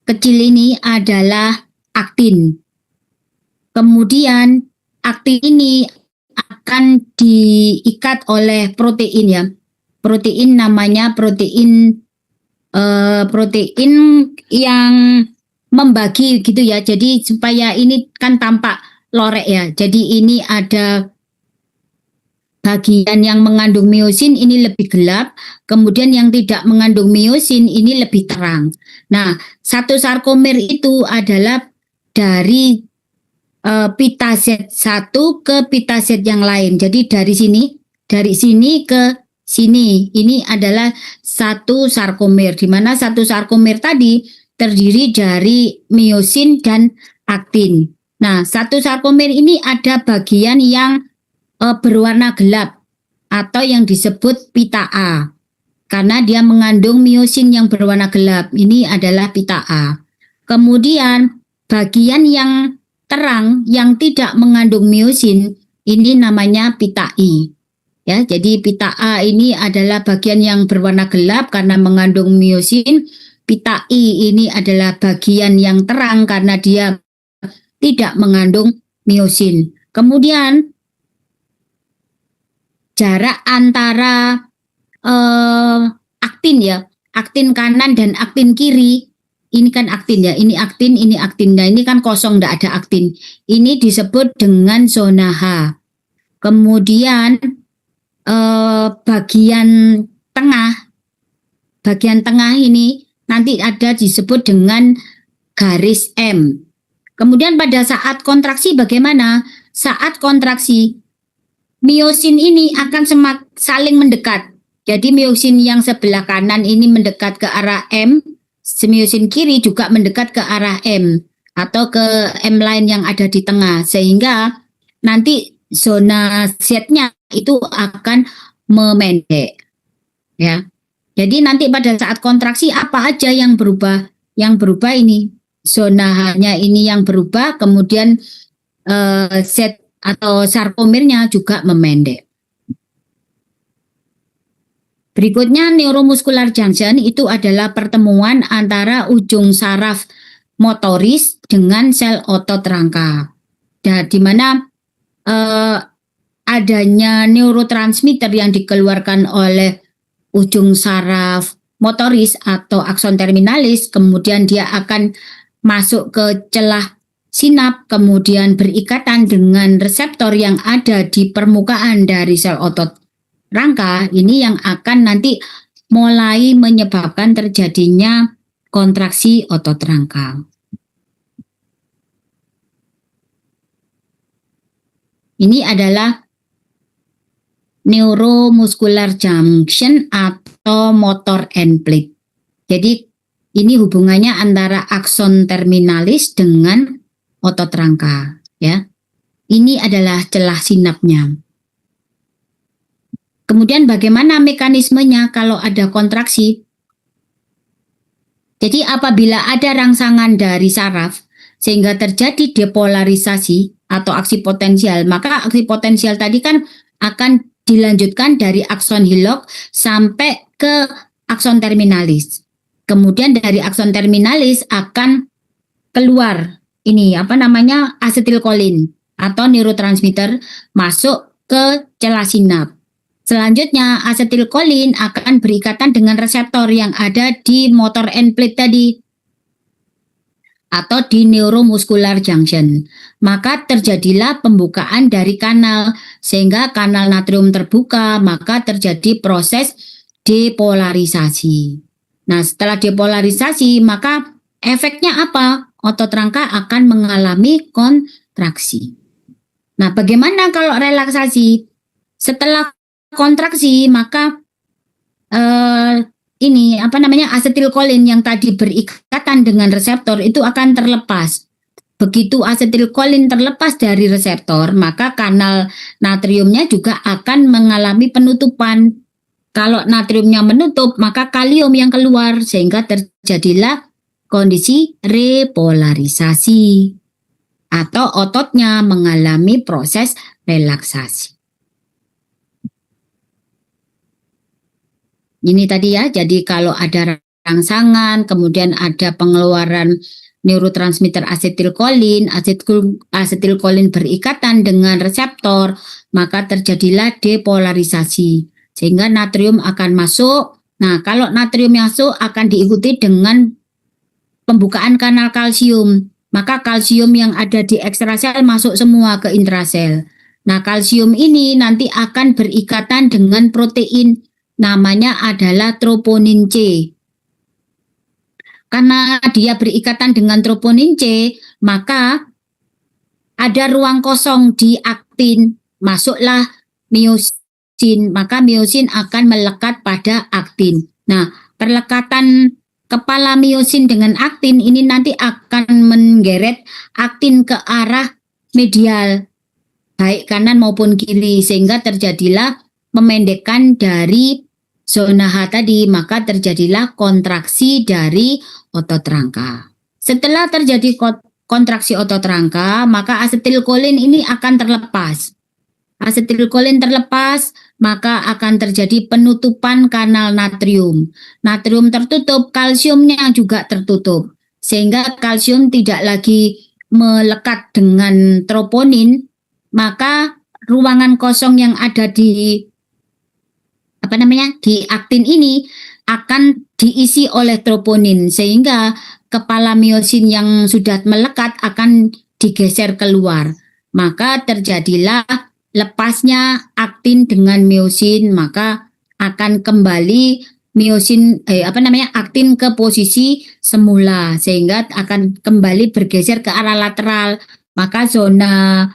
kecil ini adalah aktin. Kemudian aktin ini akan diikat oleh protein ya. Protein namanya protein yang membagi gitu ya. Jadi supaya ini kan tampak lorek ya. Jadi ini ada bagian yang mengandung miosin ini lebih gelap, kemudian yang tidak mengandung miosin ini lebih terang. Nah, satu sarkomer itu adalah dari pita Z1 ke pita Z yang lain. Jadi dari sini ke sini, ini adalah satu sarkomer, di mana satu sarkomer tadi terdiri dari miosin dan aktin. Nah, satu sarkomer ini ada bagian yang berwarna gelap atau yang disebut pita A. Karena dia mengandung miosin yang berwarna gelap, ini adalah pita A. Kemudian bagian yang terang yang tidak mengandung miosin ini namanya pita I. Ya, jadi pita A ini adalah bagian yang berwarna gelap karena mengandung miosin. Pita I ini adalah bagian yang terang karena dia tidak mengandung miosin. Kemudian jarak antara aktin ya, aktin kanan dan aktin kiri, ini kan aktin ya, ini aktin, ini aktin. Nah ini kan kosong, tidak ada aktin. Ini disebut dengan zona H. Kemudian bagian tengah ini nanti ada disebut dengan garis M. Kemudian pada saat kontraksi bagaimana? Saat kontraksi miosin ini akan saling mendekat. Jadi miosin yang sebelah kanan ini mendekat ke arah M, miosin kiri juga mendekat ke arah M atau ke M lain yang ada di tengah, sehingga nanti zona Z-nya itu akan memendek. Ya. Jadi nanti pada saat kontraksi apa aja yang berubah? Yang berubah ini zona H-nya ini yang berubah, kemudian Z atau sarkomernya juga memendek. Berikutnya neuromuscular junction itu adalah pertemuan antara ujung saraf motoris dengan sel otot rangka. Dan di mana adanya neurotransmitter yang dikeluarkan oleh ujung saraf motoris atau akson terminalis, kemudian dia akan masuk ke celah sinap, kemudian berikatan dengan reseptor yang ada di permukaan dari sel otot rangka, ini yang akan nanti mulai menyebabkan terjadinya kontraksi otot rangka. Ini adalah neuromuscular junction atau motor end plate. Jadi ini hubungannya antara akson terminalis dengan otot rangka, ya. Ini adalah celah sinapnya. Kemudian bagaimana mekanismenya kalau ada kontraksi? Jadi apabila ada rangsangan dari saraf sehingga terjadi depolarisasi atau aksi potensial, maka aksi potensial tadi kan akan dilanjutkan dari akson hillock sampai ke akson terminalis. Kemudian dari akson terminalis akan keluar ini asetilkolin atau neurotransmitter masuk ke celah sinap. Selanjutnya asetilkolin akan berikatan dengan reseptor yang ada di motor end plate tadi atau di neuromuscular junction. Maka terjadilah pembukaan dari kanal sehingga kanal natrium terbuka, maka terjadi proses depolarisasi. Nah, setelah depolarisasi maka efeknya apa? Otot rangka akan mengalami kontraksi. Nah, bagaimana kalau relaksasi? Setelah kontraksi maka asetilkolin yang tadi berikatan dengan reseptor itu akan terlepas. Begitu asetilkolin terlepas dari reseptor, maka kanal natriumnya juga akan mengalami penutupan. Kalau natriumnya menutup, maka kalium yang keluar sehingga terjadilah kondisi repolarisasi atau ototnya mengalami proses relaksasi. Ini tadi ya, jadi kalau ada rangsangan, kemudian ada pengeluaran neurotransmitter asetilkolin, asetilkolin berikatan dengan reseptor, maka terjadilah depolarisasi, sehingga natrium akan masuk. Nah, kalau natrium masuk akan diikuti dengan pembukaan kanal kalsium, maka kalsium yang ada di ekstrasel masuk semua ke intrasel. Nah, kalsium ini nanti akan berikatan dengan protein, namanya adalah troponin C. Karena dia berikatan dengan troponin C, maka ada ruang kosong di aktin, masuklah miosin, maka miosin akan melekat pada aktin. Nah, perlekatan kepala miosin dengan aktin ini nanti akan menggeret aktin ke arah medial, baik kanan maupun kiri, sehingga terjadilah memendekkan dari zona H tadi, maka terjadilah kontraksi dari otot rangka. Setelah terjadi kontraksi otot rangka, maka asetilkolin ini akan terlepas. Asetilkolin terlepas, maka akan terjadi penutupan kanal natrium. Natrium tertutup, kalsiumnya juga tertutup. Sehingga kalsium tidak lagi melekat dengan troponin, maka ruangan kosong yang ada di di aktin ini akan diisi oleh troponin, sehingga kepala miosin yang sudah melekat akan digeser keluar. Maka terjadilah lepasnya aktin dengan miosin, maka akan kembali miosin aktin ke posisi semula, sehingga akan kembali bergeser ke arah lateral. Maka zona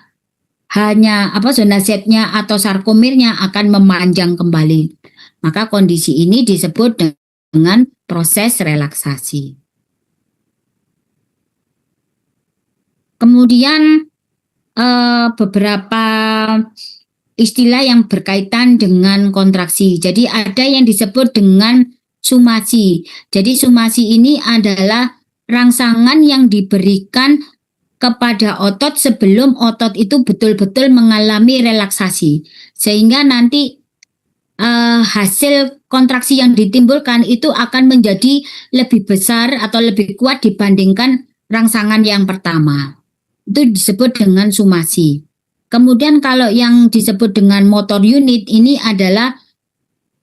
Z-nya atau sarkomernya akan memanjang kembali. Maka kondisi ini disebut dengan proses relaksasi. Kemudian beberapa istilah yang berkaitan dengan kontraksi. Jadi ada yang disebut dengan sumasi. Jadi sumasi ini adalah rangsangan yang diberikan kepada otot sebelum otot itu betul-betul mengalami relaksasi. Sehingga nanti hasil kontraksi yang ditimbulkan itu akan menjadi lebih besar atau lebih kuat dibandingkan rangsangan yang pertama. Itu disebut dengan sumasi. Kemudian kalau yang disebut dengan motor unit ini adalah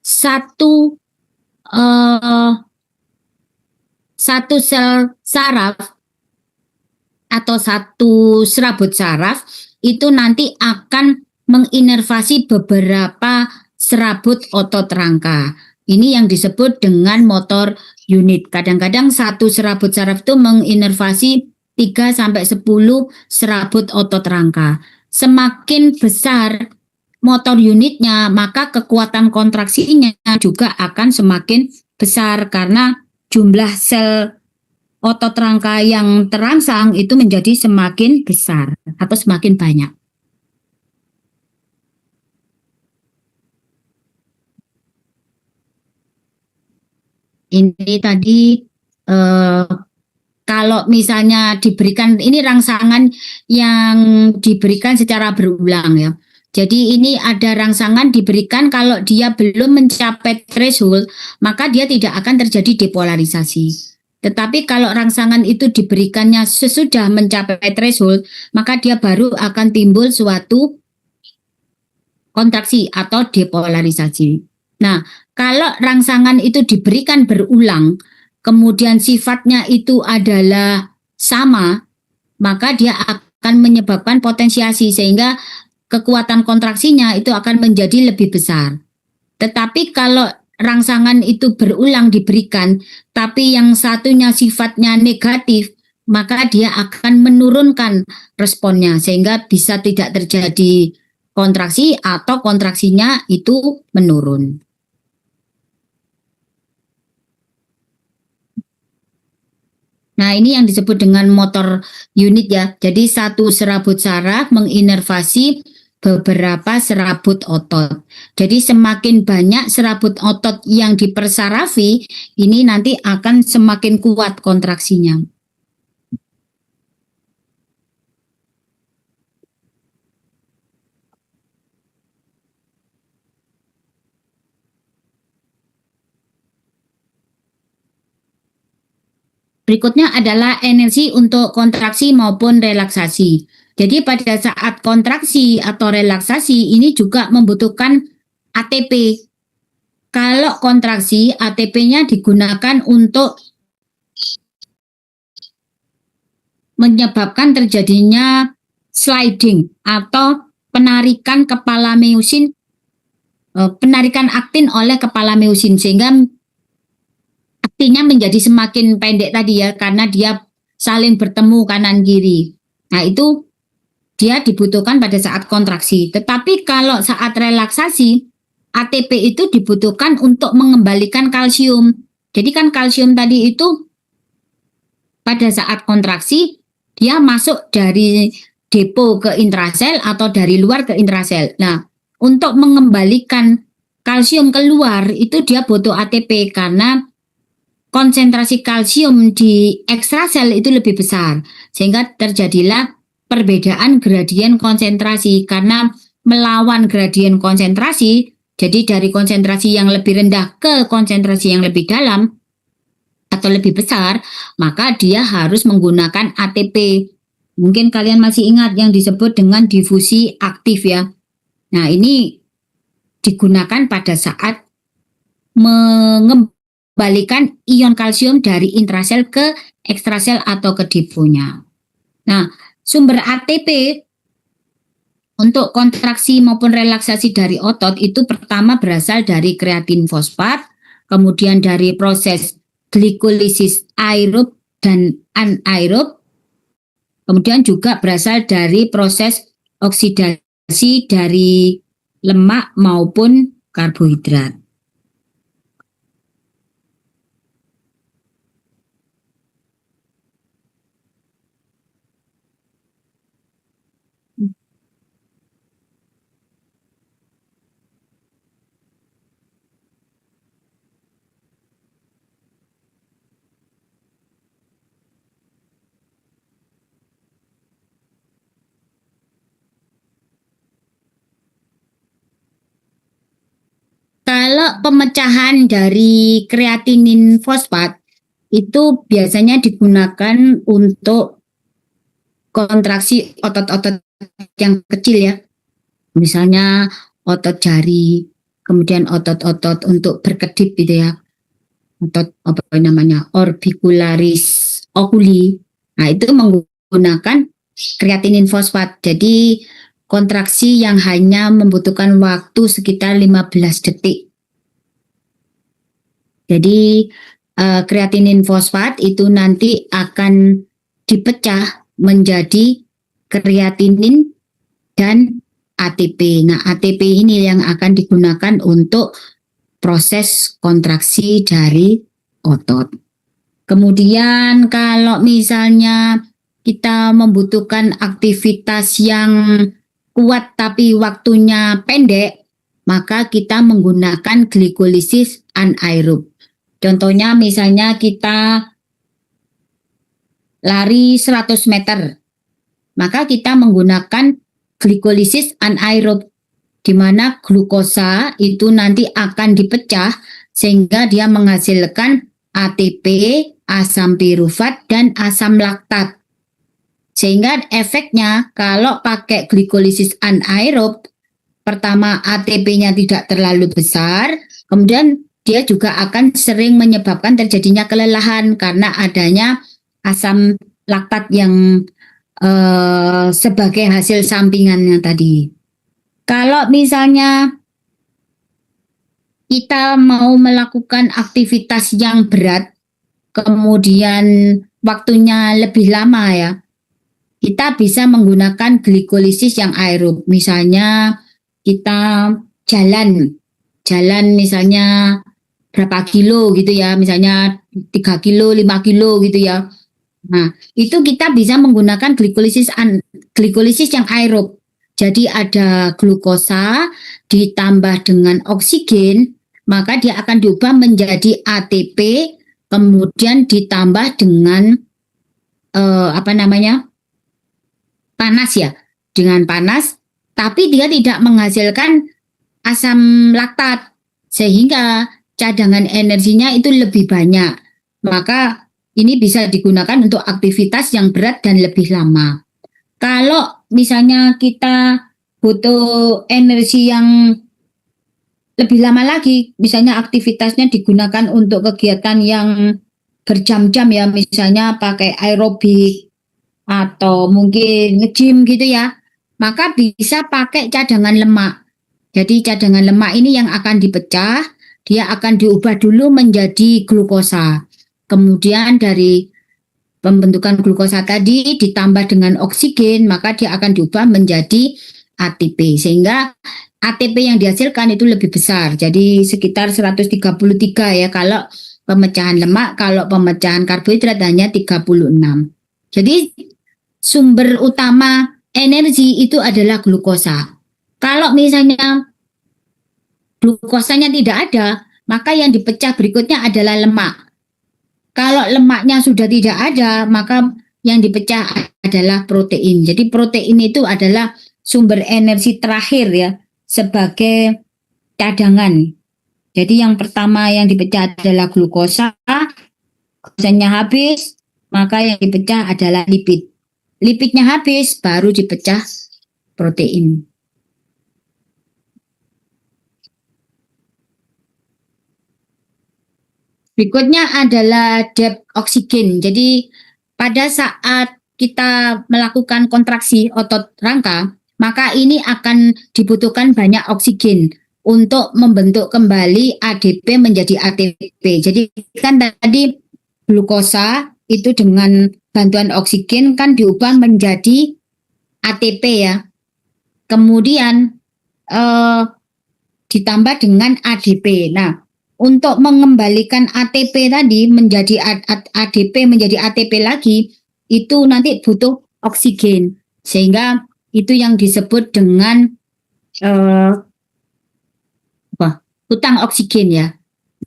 satu sel saraf atau satu serabut saraf itu nanti akan menginervasi beberapa serabut otot rangka. Ini yang disebut dengan motor unit. Kadang-kadang satu serabut saraf itu menginervasi 3-10 serabut otot rangka. Semakin besar motor unitnya, maka kekuatan kontraksinya juga akan semakin besar karena jumlah sel otot rangka yang terangsang itu menjadi semakin besar atau semakin banyak. Ini tadi kalau misalnya diberikan, ini rangsangan yang diberikan secara berulang ya. Jadi ini ada rangsangan diberikan kalau dia belum mencapai threshold, maka dia tidak akan terjadi depolarisasi. Tetapi kalau rangsangan itu diberikannya sesudah mencapai threshold, maka dia baru akan timbul suatu kontraksi atau depolarisasi. Nah, kalau rangsangan itu diberikan berulang, kemudian sifatnya itu adalah sama, maka dia akan menyebabkan potensiasi sehingga kekuatan kontraksinya itu akan menjadi lebih besar. Tetapi kalau rangsangan itu berulang diberikan, tapi yang satunya sifatnya negatif, maka dia akan menurunkan responnya sehingga bisa tidak terjadi kontraksi atau kontraksinya itu menurun. Nah, ini yang disebut dengan motor unit ya. Jadi satu serabut saraf menginervasi beberapa serabut otot. Jadi semakin banyak serabut otot yang dipersarafi, ini nanti akan semakin kuat kontraksinya. Berikutnya adalah energi untuk kontraksi maupun relaksasi. Jadi pada saat kontraksi atau relaksasi ini juga membutuhkan ATP. Kalau kontraksi, ATP-nya digunakan untuk menyebabkan terjadinya sliding atau penarikan kepala miosin, penarikan aktin oleh kepala miosin, sehingga aktinnya menjadi semakin pendek tadi ya, karena dia saling bertemu kanan kiri. Nah, itu dia dibutuhkan pada saat kontraksi. Tetapi kalau saat relaksasi, ATP itu dibutuhkan untuk mengembalikan kalsium. Jadi kan kalsium tadi itu pada saat kontraksi dia masuk dari depo ke intrasel atau dari luar ke intrasel. Nah, untuk mengembalikan kalsium keluar itu dia butuh ATP karena konsentrasi kalsium di ekstrasel itu lebih besar, sehingga terjadilah perbedaan gradien konsentrasi. Karena melawan gradien konsentrasi, jadi dari konsentrasi yang lebih rendah ke konsentrasi yang lebih dalam atau lebih besar, maka dia harus menggunakan ATP. Mungkin kalian masih ingat yang disebut dengan difusi aktif ya. Nah, ini digunakan pada saat mengembalikan ion kalsium dari intrasel ke ekstrasel atau ke deponya. Nah, sumber ATP untuk kontraksi maupun relaksasi dari otot itu pertama berasal dari kreatin fosfat, kemudian dari proses glikolisis aerob dan anaerob, kemudian juga berasal dari proses oksidasi dari lemak maupun karbohidrat. Kalau pemecahan dari kreatinin fosfat itu biasanya digunakan untuk kontraksi otot-otot yang kecil ya. Misalnya otot jari, kemudian otot-otot untuk berkedip gitu ya. Otot apa namanya? Orbicularis oculi. Nah, itu menggunakan kreatinin fosfat. Jadi kontraksi yang hanya membutuhkan waktu sekitar 15 detik. Jadi kreatinin fosfat itu nanti akan dipecah menjadi kreatinin dan ATP. Nah, ATP ini yang akan digunakan untuk proses kontraksi dari otot. Kemudian kalau misalnya kita membutuhkan aktivitas yang kuat tapi waktunya pendek, maka kita menggunakan glikolisis anaerob. Contohnya misalnya kita lari 100 meter, maka kita menggunakan glikolisis anaerob, di mana glukosa itu nanti akan dipecah sehingga dia menghasilkan ATP, asam pirufat, dan asam laktat. Sehingga efeknya kalau pakai glikolisis anaerob, pertama ATP-nya tidak terlalu besar, kemudian dia juga akan sering menyebabkan terjadinya kelelahan karena adanya asam laktat yang sebagai hasil sampingannya tadi. Kalau misalnya kita mau melakukan aktivitas yang berat, kemudian waktunya lebih lama ya, kita bisa menggunakan glikolisis yang aerob. Misalnya kita jalan misalnya berapa kilo gitu ya, misalnya 3 kilo, 5 kilo gitu ya. Nah, itu kita bisa menggunakan glikolisis yang aerob. Jadi ada glukosa ditambah dengan oksigen, maka dia akan diubah menjadi ATP, kemudian ditambah dengan panas ya, dengan panas, tapi dia tidak menghasilkan asam laktat, sehingga cadangan energinya itu lebih banyak. Maka ini bisa digunakan untuk aktivitas yang berat dan lebih lama. Kalau misalnya kita butuh energi yang lebih lama lagi, misalnya aktivitasnya digunakan untuk kegiatan yang berjam-jam ya, misalnya pakai aerobik atau mungkin nge-gym gitu ya. maka bisa pakai cadangan lemak. Jadi cadangan lemak ini yang akan dipecah, dia akan diubah dulu menjadi glukosa. Kemudian dari pembentukan glukosa tadi ditambah dengan oksigen, maka dia akan diubah menjadi ATP. Sehingga ATP yang dihasilkan itu lebih besar. Jadi sekitar 133 ya kalau pemecahan lemak, kalau pemecahan karbohidrat hanya 36. Jadi sumber utama energi itu adalah glukosa. Kalau misalnya glukosanya tidak ada, maka yang dipecah berikutnya adalah lemak. Kalau lemaknya sudah tidak ada, maka yang dipecah adalah protein. Jadi protein itu adalah sumber energi terakhir ya, sebagai cadangan. Jadi yang pertama yang dipecah adalah glukosa, glukosanya habis, maka yang dipecah adalah lipid. Lipidnya habis, baru dipecah protein. Berikutnya adalah depth oksigen. Jadi pada saat kita melakukan kontraksi otot rangka, maka ini akan dibutuhkan banyak oksigen untuk membentuk kembali ADP menjadi ATP. Jadi kan tadi glukosa itu dengan bantuan oksigen kan diubah menjadi ATP ya. Kemudian ditambah dengan ADP. Nah, untuk mengembalikan ATP tadi menjadi ADP menjadi ATP lagi, itu nanti butuh oksigen. Sehingga itu yang disebut dengan hutang oksigen ya.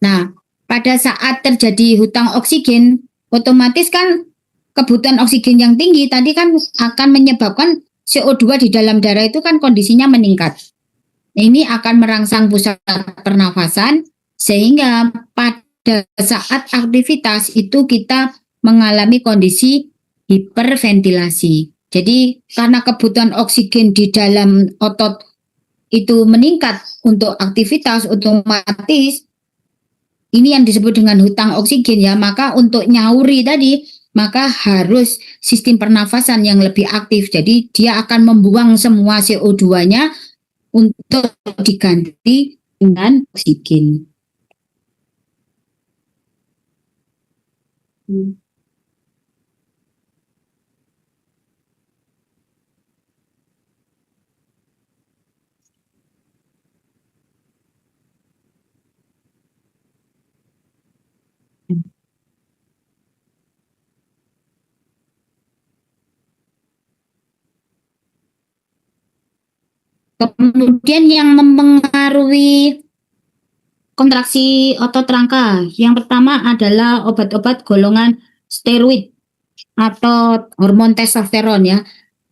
Nah, pada saat terjadi hutang oksigen, otomatis kan kebutuhan oksigen yang tinggi tadi kan akan menyebabkan CO2 di dalam darah itu kan kondisinya meningkat. Ini akan merangsang pusat pernafasan, sehingga pada saat aktivitas itu kita mengalami kondisi hiperventilasi. Jadi karena kebutuhan oksigen di dalam otot itu meningkat untuk aktivitas, otomatis ini yang disebut dengan hutang oksigen ya. Maka untuk nyauri tadi, maka harus sistem pernafasan yang lebih aktif. Jadi dia akan membuang semua CO2-nya untuk diganti dengan oksigen. Kemudian yang mempengaruhi kontraksi otot rangka, yang pertama adalah obat-obat golongan steroid atau hormon testosteron ya.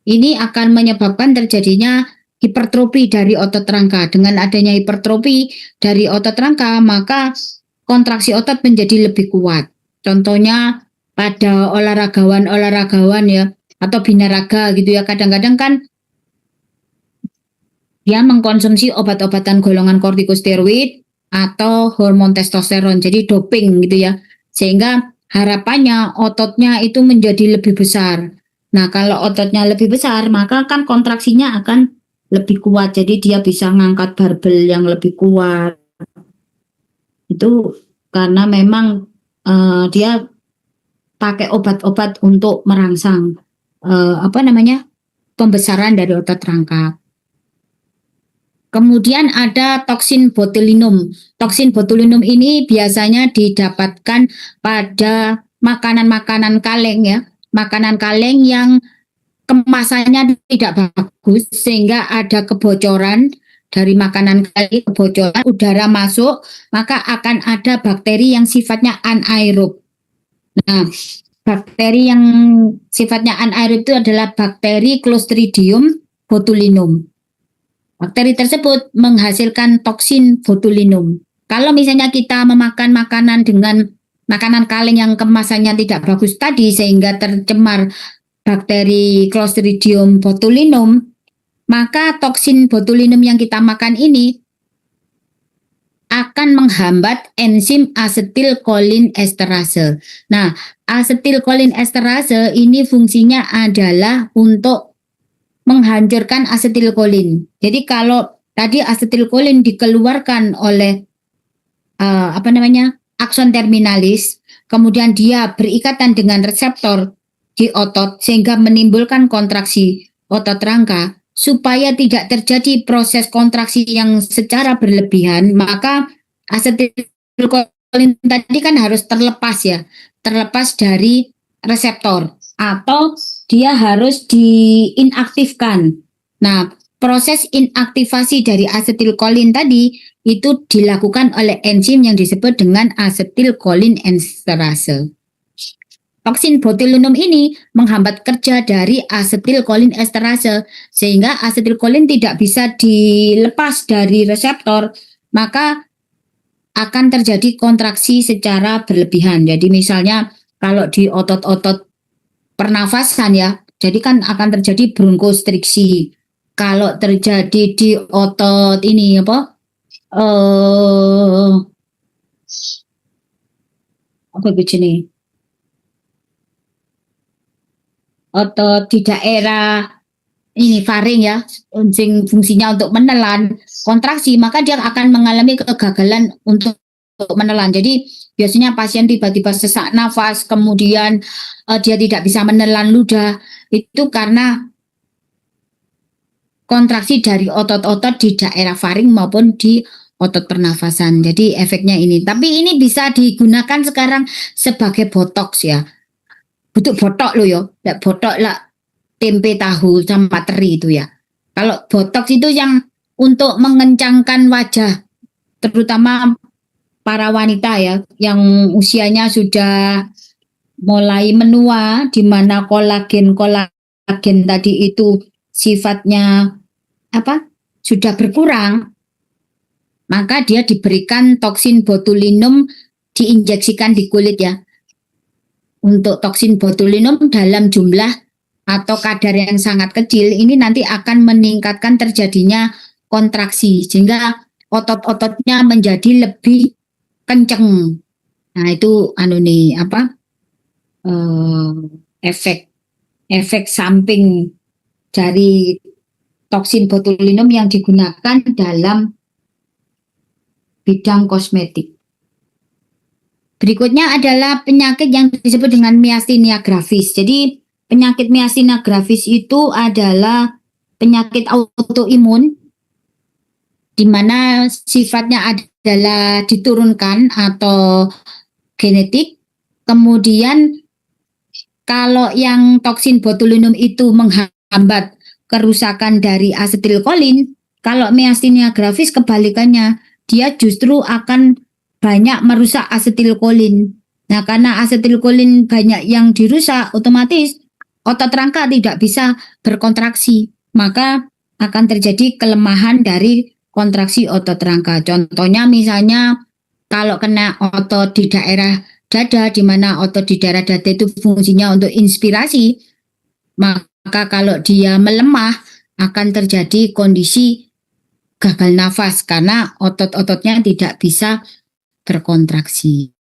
Ini akan menyebabkan terjadinya hipertrofi dari otot rangka. Dengan adanya hipertrofi dari otot rangka, maka kontraksi otot menjadi lebih kuat. Contohnya pada olahragawan ya, atau binaraga gitu ya, kadang-kadang kan dia mengkonsumsi obat-obatan golongan kortikosteroid atau hormon testosteron, jadi doping gitu ya, sehingga harapannya ototnya itu menjadi lebih besar. Nah, kalau ototnya lebih besar, maka kan kontraksinya akan lebih kuat, jadi dia bisa ngangkat barbel yang lebih kuat. Itu karena memang dia pakai obat-obat untuk merangsang pembesaran dari otot rangka. Kemudian ada toksin botulinum. Toksin botulinum ini biasanya didapatkan pada makanan-makanan kaleng ya. Makanan kaleng yang kemasannya tidak bagus sehingga ada kebocoran dari makanan kaleng, kebocoran udara masuk, maka akan ada bakteri yang sifatnya anaerob. Nah, bakteri yang sifatnya anaerob itu adalah bakteri Clostridium botulinum. Bakteri tersebut menghasilkan toksin botulinum. Kalau misalnya kita memakan makanan dengan makanan kaleng yang kemasannya tidak bagus tadi sehingga tercemar bakteri Clostridium botulinum, maka toksin botulinum yang kita makan ini akan menghambat enzim asetilkolin esterase. Nah, asetilkolin esterase ini fungsinya adalah untuk menghancurkan asetilkolin. Jadi kalau tadi asetilkolin dikeluarkan oleh akson terminalis, kemudian dia berikatan dengan reseptor di otot sehingga menimbulkan kontraksi otot rangka. Supaya tidak terjadi proses kontraksi yang secara berlebihan, maka asetilkolin tadi kan harus terlepas dari reseptor atau dia harus diinaktifkan. Nah, proses inaktivasi dari asetilkolin tadi itu dilakukan oleh enzim yang disebut dengan asetilkolin esterase. Toksin botulinum ini menghambat kerja dari asetilkolin esterase sehingga asetilkolin tidak bisa dilepas dari reseptor, maka akan terjadi kontraksi secara berlebihan. Jadi misalnya kalau di otot-otot pernafasan ya, jadi kan akan terjadi bronkostriksi. Kalau terjadi di otot ini begini? Otot di daerah ini faring ya, fungsinya untuk menelan kontraksi, maka dia akan mengalami kegagalan untuk menelan. Jadi biasanya pasien tiba-tiba sesak nafas, kemudian dia tidak bisa menelan ludah, itu karena kontraksi dari otot-otot di daerah faring maupun di otot pernafasan. Jadi efeknya ini. Tapi ini bisa digunakan sekarang sebagai botox ya. Butuh botok lo yo, botok lah tempe tahu sama teri itu ya. Kalau botox itu yang untuk mengencangkan wajah, terutama para wanita ya, yang usianya sudah mulai menua, di mana kolagen tadi itu sifatnya sudah berkurang, maka dia diberikan toksin botulinum diinjeksikan di kulit ya. Untuk toksin botulinum dalam jumlah atau kadar yang sangat kecil ini nanti akan meningkatkan terjadinya kontraksi sehingga otot-ototnya menjadi lebih kenceng. Nah itu efek samping dari toksin botulinum yang digunakan dalam bidang kosmetik. Berikutnya adalah penyakit yang disebut dengan myasthenia gravis. Jadi penyakit myasthenia gravis itu adalah penyakit autoimun di mana sifatnya adalah diturunkan atau genetik. Kemudian kalau yang toksin botulinum itu menghambat kerusakan dari asetilkolin, kalau myasthenia gravis kebalikannya, dia justru akan banyak merusak asetilkolin. Nah, karena asetilkolin banyak yang dirusak, otomatis otot rangka tidak bisa berkontraksi. Maka akan terjadi kelemahan dari kontraksi otot rangka. Contohnya misalnya kalau kena otot di daerah dada, di mana otot di daerah dada itu fungsinya untuk inspirasi, maka kalau dia melemah akan terjadi kondisi gagal nafas karena otot-ototnya tidak bisa berkontraksi.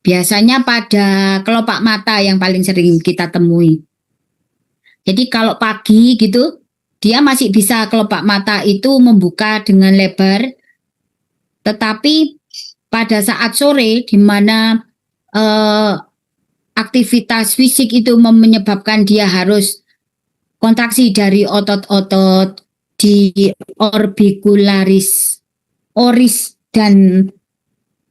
Biasanya pada kelopak mata yang paling sering kita temui. Jadi kalau pagi gitu, dia masih bisa kelopak mata itu membuka dengan lebar. Tetapi pada saat sore di mana aktivitas fisik itu menyebabkan dia harus kontraksi dari otot-otot di orbicularis, oris dan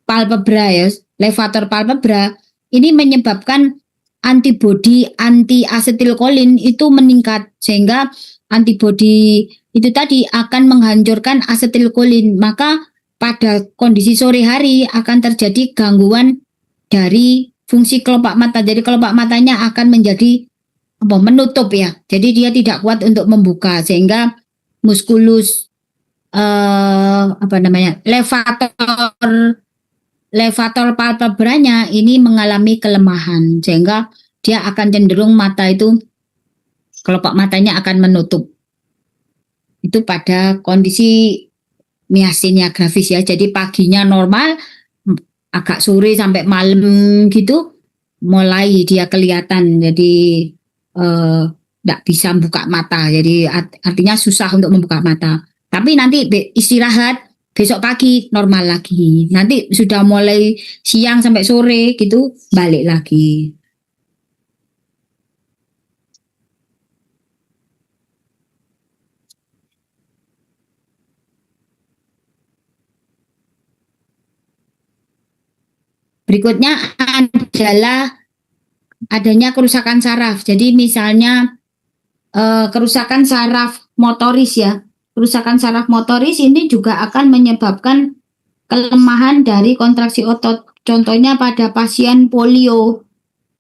palpebra ya, levator palpebra, ini menyebabkan antibodi anti asetilkolin itu meningkat sehingga antibodi itu tadi akan menghancurkan asetilkolin. Maka pada kondisi sore hari akan terjadi gangguan dari fungsi kelopak mata. Jadi kelopak matanya akan menjadi menutup ya. Jadi dia tidak kuat untuk membuka sehingga muskulus levator palpebranya ini mengalami kelemahan sehingga dia akan cenderung mata itu kelopak matanya akan menutup. Itu pada kondisi myasthenia gravis ya. Jadi paginya normal, agak sore sampai malam gitu mulai dia kelihatan. Jadi tidak bisa buka mata. Jadi artinya susah untuk membuka mata. Tapi nanti istirahat, besok pagi normal lagi. Nanti sudah mulai siang sampai sore gitu balik lagi. Berikutnya adalah adanya kerusakan saraf. Jadi misalnya kerusakan saraf motoris ya. Kerusakan saraf motoris ini juga akan menyebabkan kelemahan dari kontraksi otot. Contohnya pada pasien polio.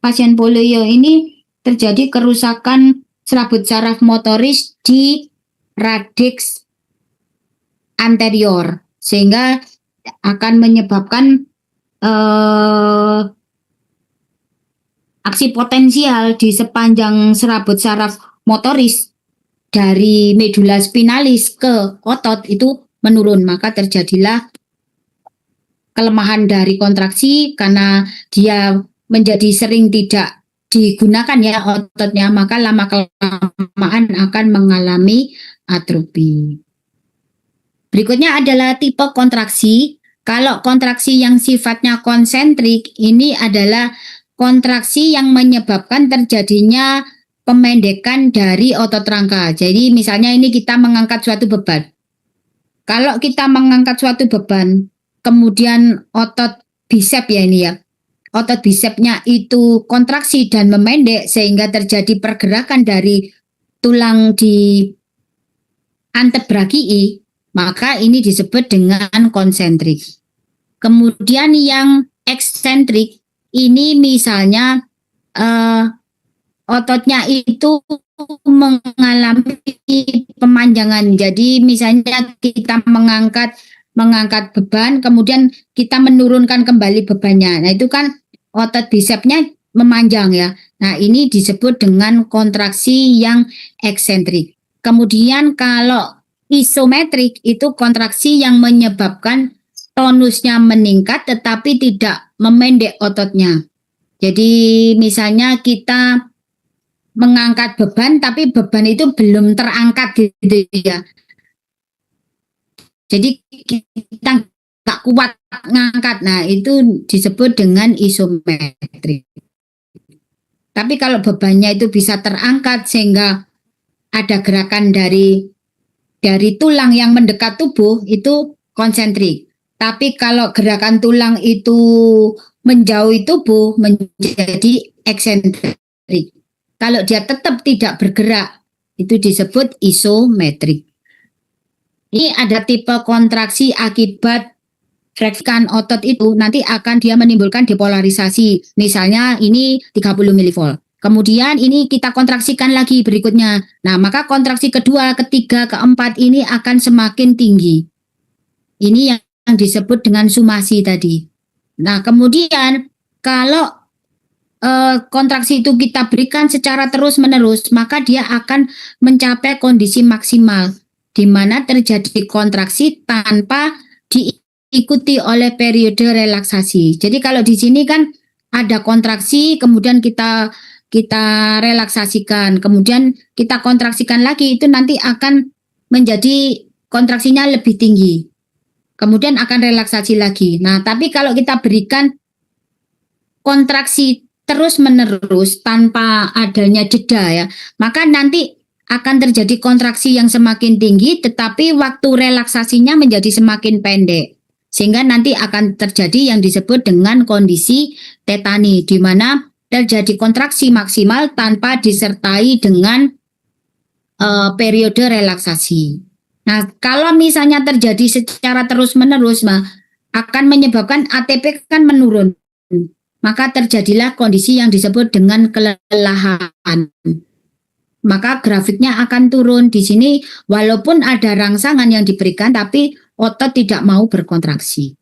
Pasien polio ini terjadi kerusakan serabut saraf motoris di radix anterior sehingga akan menyebabkan aksi potensial di sepanjang serabut saraf motoris dari medula spinalis ke otot itu menurun, maka terjadilah kelemahan dari kontraksi karena dia menjadi sering tidak digunakan ya ototnya, maka lama-kelamaan akan mengalami atrofi. Berikutnya adalah tipe kontraksi. Kalau kontraksi yang sifatnya konsentrik ini adalah kontraksi yang menyebabkan terjadinya pemendekan dari otot rangka. Jadi misalnya ini kita mengangkat suatu beban. Kalau kita mengangkat suatu beban, kemudian otot bisep ya ini ya. Otot bisepnya itu kontraksi dan memendek sehingga terjadi pergerakan dari tulang di antebrakii, maka ini disebut dengan konsentrik. Kemudian yang eksentrik ini misalnya ototnya itu mengalami pemanjangan. Jadi misalnya kita mengangkat beban, kemudian kita menurunkan kembali bebannya. Nah itu kan otot bisepnya memanjang ya. Nah ini disebut dengan kontraksi yang eksentrik. Kemudian kalau isometrik itu kontraksi yang menyebabkan tonusnya meningkat tetapi tidak memendek ototnya. Jadi misalnya kita mengangkat beban tapi beban itu belum terangkat gitu ya. Jadi kita nggak kuat ngangkat. Nah itu disebut dengan isometrik. Tapi kalau bebannya itu bisa terangkat sehingga ada gerakan dari tulang yang mendekat tubuh itu konsentrik. Tapi kalau gerakan tulang itu menjauhi tubuh menjadi eksentrik. Kalau dia tetap tidak bergerak itu disebut isometrik. Ini ada tipe kontraksi akibat fleksikan otot itu nanti akan dia menimbulkan depolarisasi. Misalnya ini 30 mV. Kemudian ini kita kontraksikan lagi berikutnya. Nah, maka kontraksi kedua, ketiga, keempat ini akan semakin tinggi. Ini yang disebut dengan sumasi tadi. Nah, kemudian kalau kontraksi itu kita berikan secara terus-menerus, maka dia akan mencapai kondisi maksimal, di mana terjadi kontraksi tanpa diikuti oleh periode relaksasi. Jadi kalau di sini kan ada kontraksi, kemudian kita relaksasikan, kemudian kita kontraksikan lagi, itu nanti akan menjadi kontraksinya lebih tinggi. Kemudian akan relaksasi lagi. Nah, tapi kalau kita berikan kontraksi terus-menerus tanpa adanya jeda ya, maka nanti akan terjadi kontraksi yang semakin tinggi, tetapi waktu relaksasinya menjadi semakin pendek. Sehingga nanti akan terjadi yang disebut dengan kondisi tetani, di mana terjadi kontraksi maksimal tanpa disertai dengan periode relaksasi. Nah, kalau misalnya terjadi secara terus-menerus, akan menyebabkan ATP kan menurun. Maka terjadilah kondisi yang disebut dengan kelelahan. Maka grafiknya akan turun di sini walaupun ada rangsangan yang diberikan tapi otot tidak mau berkontraksi.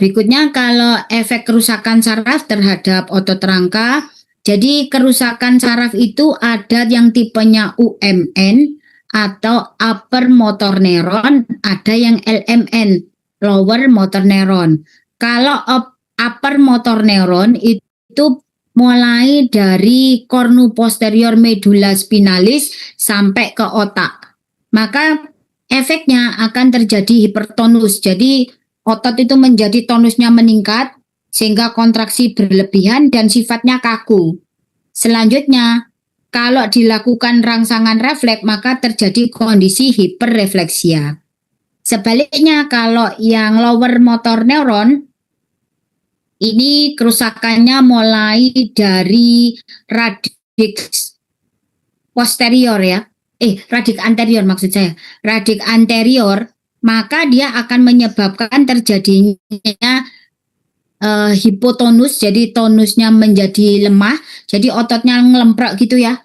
Berikutnya kalau efek kerusakan saraf terhadap otot rangka. Jadi kerusakan saraf itu ada yang tipenya UMN atau upper motor neuron, ada yang LMN, lower motor neuron. Kalau upper motor neuron itu mulai dari cornu posterior medulla spinalis sampai ke otak. Maka efeknya akan terjadi hipertonus. Jadi otot itu menjadi tonusnya meningkat sehingga kontraksi berlebihan dan sifatnya kaku. Selanjutnya, kalau dilakukan rangsangan refleks maka terjadi kondisi hiperrefleksia. Sebaliknya kalau yang lower motor neuron ini kerusakannya mulai dari radik posterior ya. Radik anterior maksud saya. Radik anterior, maka dia akan menyebabkan terjadinya hipotonus, jadi tonusnya menjadi lemah, jadi ototnya ngelemprak gitu ya.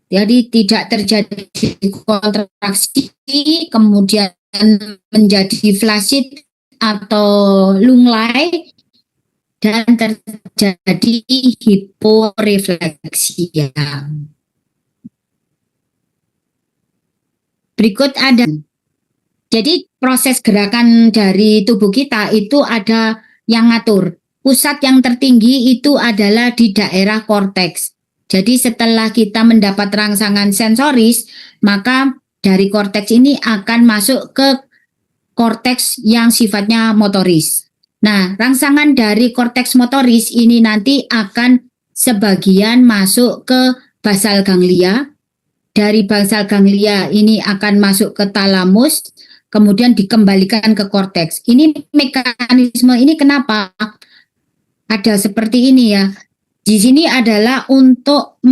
Jadi tidak terjadi kontraksi, kemudian menjadi flaccid atau lunglai, dan terjadi hiporefleksia. Berikut ada. Jadi proses gerakan dari tubuh kita itu ada yang ngatur. Pusat yang tertinggi itu adalah di daerah korteks. Jadi setelah kita mendapat rangsangan sensoris, maka dari korteks ini akan masuk ke korteks yang sifatnya motoris. Nah, rangsangan dari korteks motoris ini nanti akan sebagian masuk ke basal ganglia. Dari basal ganglia ini akan masuk ke talamus, kemudian dikembalikan ke korteks. Ini mekanisme ini kenapa ada seperti ini ya. Di sini adalah untuk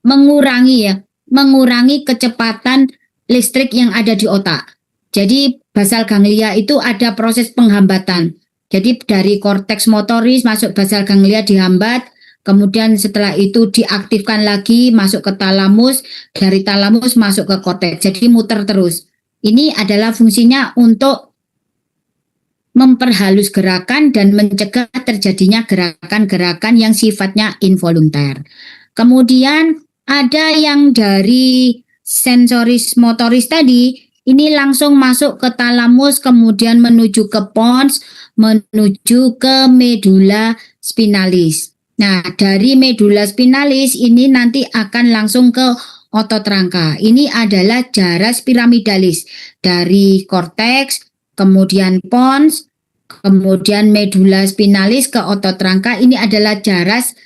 mengurangi kecepatan listrik yang ada di otak. Jadi basal ganglia itu ada proses penghambatan. Jadi dari korteks motoris masuk basal ganglia dihambat, kemudian setelah itu diaktifkan lagi masuk ke talamus, dari talamus masuk ke korteks. Jadi muter terus. Ini adalah fungsinya untuk memperhalus gerakan dan mencegah terjadinya gerakan-gerakan yang sifatnya involunter. Kemudian ada yang dari sensoris motoris tadi, ini langsung masuk ke talamus, kemudian menuju ke pons, menuju ke medulla spinalis. Nah, dari medulla spinalis ini nanti akan langsung ke otot rangka. Ini adalah jaras piramidalis dari korteks, kemudian pons, kemudian medulla spinalis ke otot rangka. Ini adalah jaras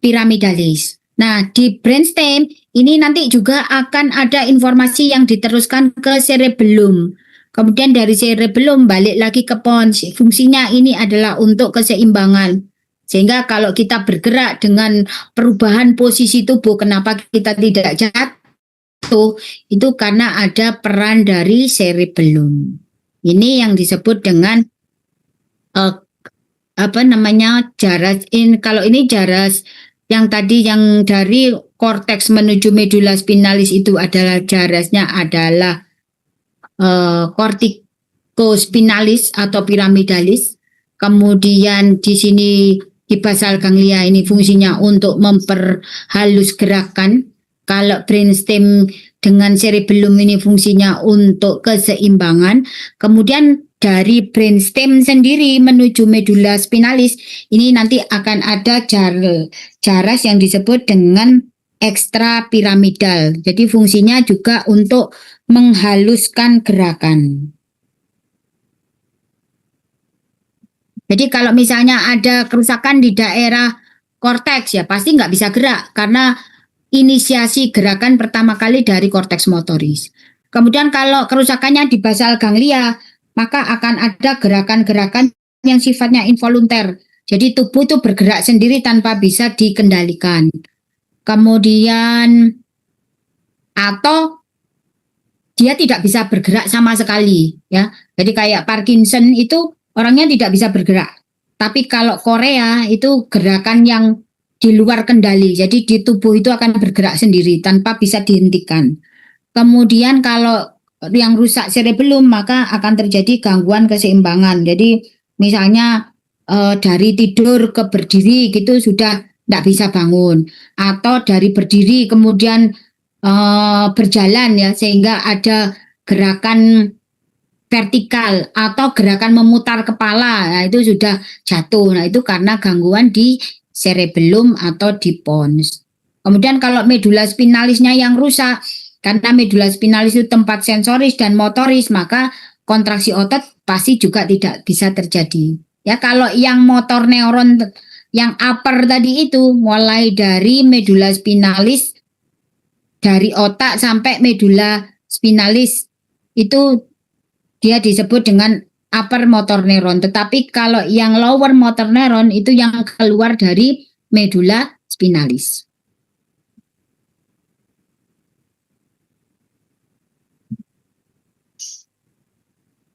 piramidalis. Nah, di brainstem ini nanti juga akan ada informasi yang diteruskan ke cerebellum. Kemudian dari cerebellum balik lagi ke pons. Fungsinya ini adalah untuk keseimbangan. Sehingga kalau kita bergerak dengan perubahan posisi tubuh, kenapa kita tidak jatuh? Itu karena ada peran dari cerebellum. Ini yang disebut dengan jaras. Kalau ini jaras yang tadi yang dari korteks menuju medulla spinalis itu adalah jarasnya adalah corticospinalis atau piramidalis. Kemudian di sini di basal ganglia ini fungsinya untuk memperhalus gerakan. Kalau brainstem dengan cerebellum ini fungsinya untuk keseimbangan. Kemudian dari brainstem sendiri menuju medulla spinalis ini nanti akan ada jaras yang disebut dengan ekstrapiramidal. Jadi fungsinya juga untuk menghaluskan gerakan. Jadi kalau misalnya ada kerusakan di daerah korteks ya pasti nggak bisa gerak karena inisiasi gerakan pertama kali dari korteks motoris. Kemudian kalau kerusakannya di basal ganglia maka akan ada gerakan-gerakan yang sifatnya involunter. Jadi tubuh itu bergerak sendiri tanpa bisa dikendalikan. Kemudian atau dia tidak bisa bergerak sama sekali ya. Jadi kayak Parkinson itu orangnya tidak bisa bergerak. Tapi kalau Korea itu gerakan yang di luar kendali. Jadi di tubuh itu akan bergerak sendiri tanpa bisa dihentikan. Kemudian kalau yang rusak cerebellum maka akan terjadi gangguan keseimbangan. Jadi misalnya dari tidur ke berdiri gitu sudah tidak bisa bangun. Atau dari berdiri kemudian berjalan ya sehingga ada gerakan vertikal atau gerakan memutar kepala, nah itu sudah jatuh. Nah itu karena gangguan di cerebellum atau di pons. Kemudian kalau medula spinalisnya yang rusak, karena medula spinalis itu tempat sensoris dan motoris, maka kontraksi otot pasti juga tidak bisa terjadi. Ya, kalau yang motor neuron yang upper tadi itu mulai dari medula spinalis, dari otak sampai medula spinalis itu dia disebut dengan upper motor neuron. Tetapi kalau yang lower motor neuron itu yang keluar dari medula spinalis.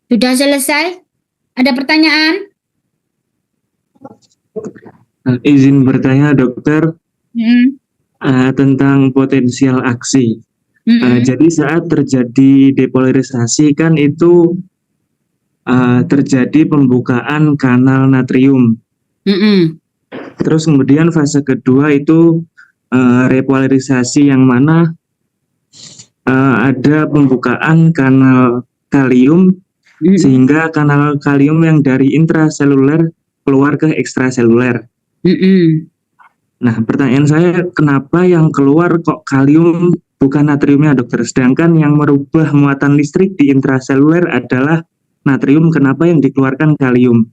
Sudah selesai? Ada pertanyaan? Izin bertanya dokter Hmm. tentang potensial aksi. Jadi saat terjadi depolarisasi kan itu terjadi pembukaan kanal natrium. Terus kemudian fase kedua itu repolarisasi yang mana ada pembukaan kanal kalium sehingga kanal kalium yang dari intraseluler keluar ke ekstraseluler. Nah, pertanyaan saya, kenapa yang keluar kok kalium bukan natriumnya dokter? Sedangkan yang merubah muatan listrik di intraseluler adalah natrium, kenapa yang dikeluarkan kalium?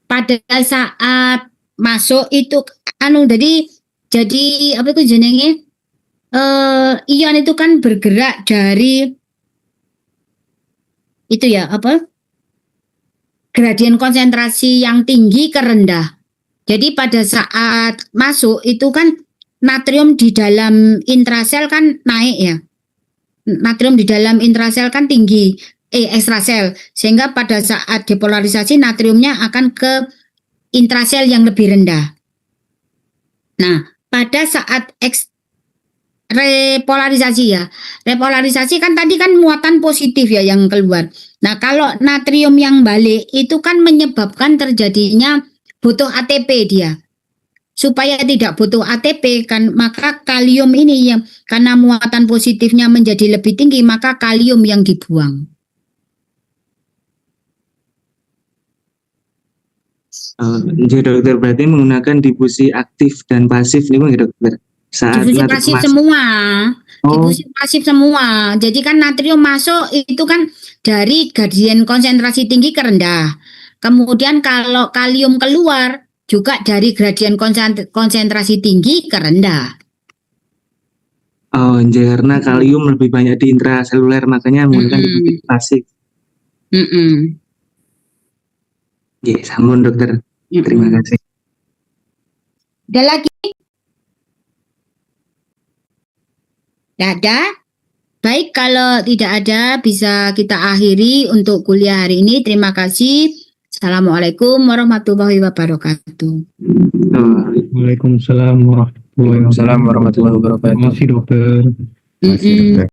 Pada saat masuk itu jadi apa itu jenenge? Ion itu kan bergerak dari itu ya, apa? Gradien konsentrasi yang tinggi ke rendah. Jadi pada saat masuk itu kan natrium di dalam intrasel kan naik ya. Natrium di dalam intrasel kan tinggi, ekstrasel. Sehingga pada saat depolarisasi natriumnya akan ke intrasel yang lebih rendah. Nah, pada saat repolarisasi ya. Repolarisasi kan tadi kan muatan positif ya yang keluar. Nah, kalau natrium yang balik itu kan menyebabkan terjadinya butuh ATP dia. Supaya tidak butuh ATP kan, maka kalium ini yang karena muatan positifnya menjadi lebih tinggi, maka kalium yang dibuang. Jadi dokter berarti menggunakan difusi aktif dan pasif nih dokter? Saat Difusi pasif semua. Difusi pasif semua. Jadi kan natrium masuk itu kan dari gradien konsentrasi tinggi ke rendah. Kemudian kalau kalium keluar juga dari gradien konsentrasi tinggi ke rendah. Oh, karena kalium lebih banyak di intraseluler, makanya menggunakan difusi pasif. Oke, sambung dokter. Terima kasih. Ada lagi? Tidak ada? Baik, kalau tidak ada bisa kita akhiri untuk kuliah hari ini. Terima kasih. Assalamualaikum warahmatullahi wabarakatuh. Waalaikumsalam warahmatullahi wabarakatuh. Waalaikumsalam warahmatullahi wabarakatuh. Terima kasih dokter. Masih, dokter.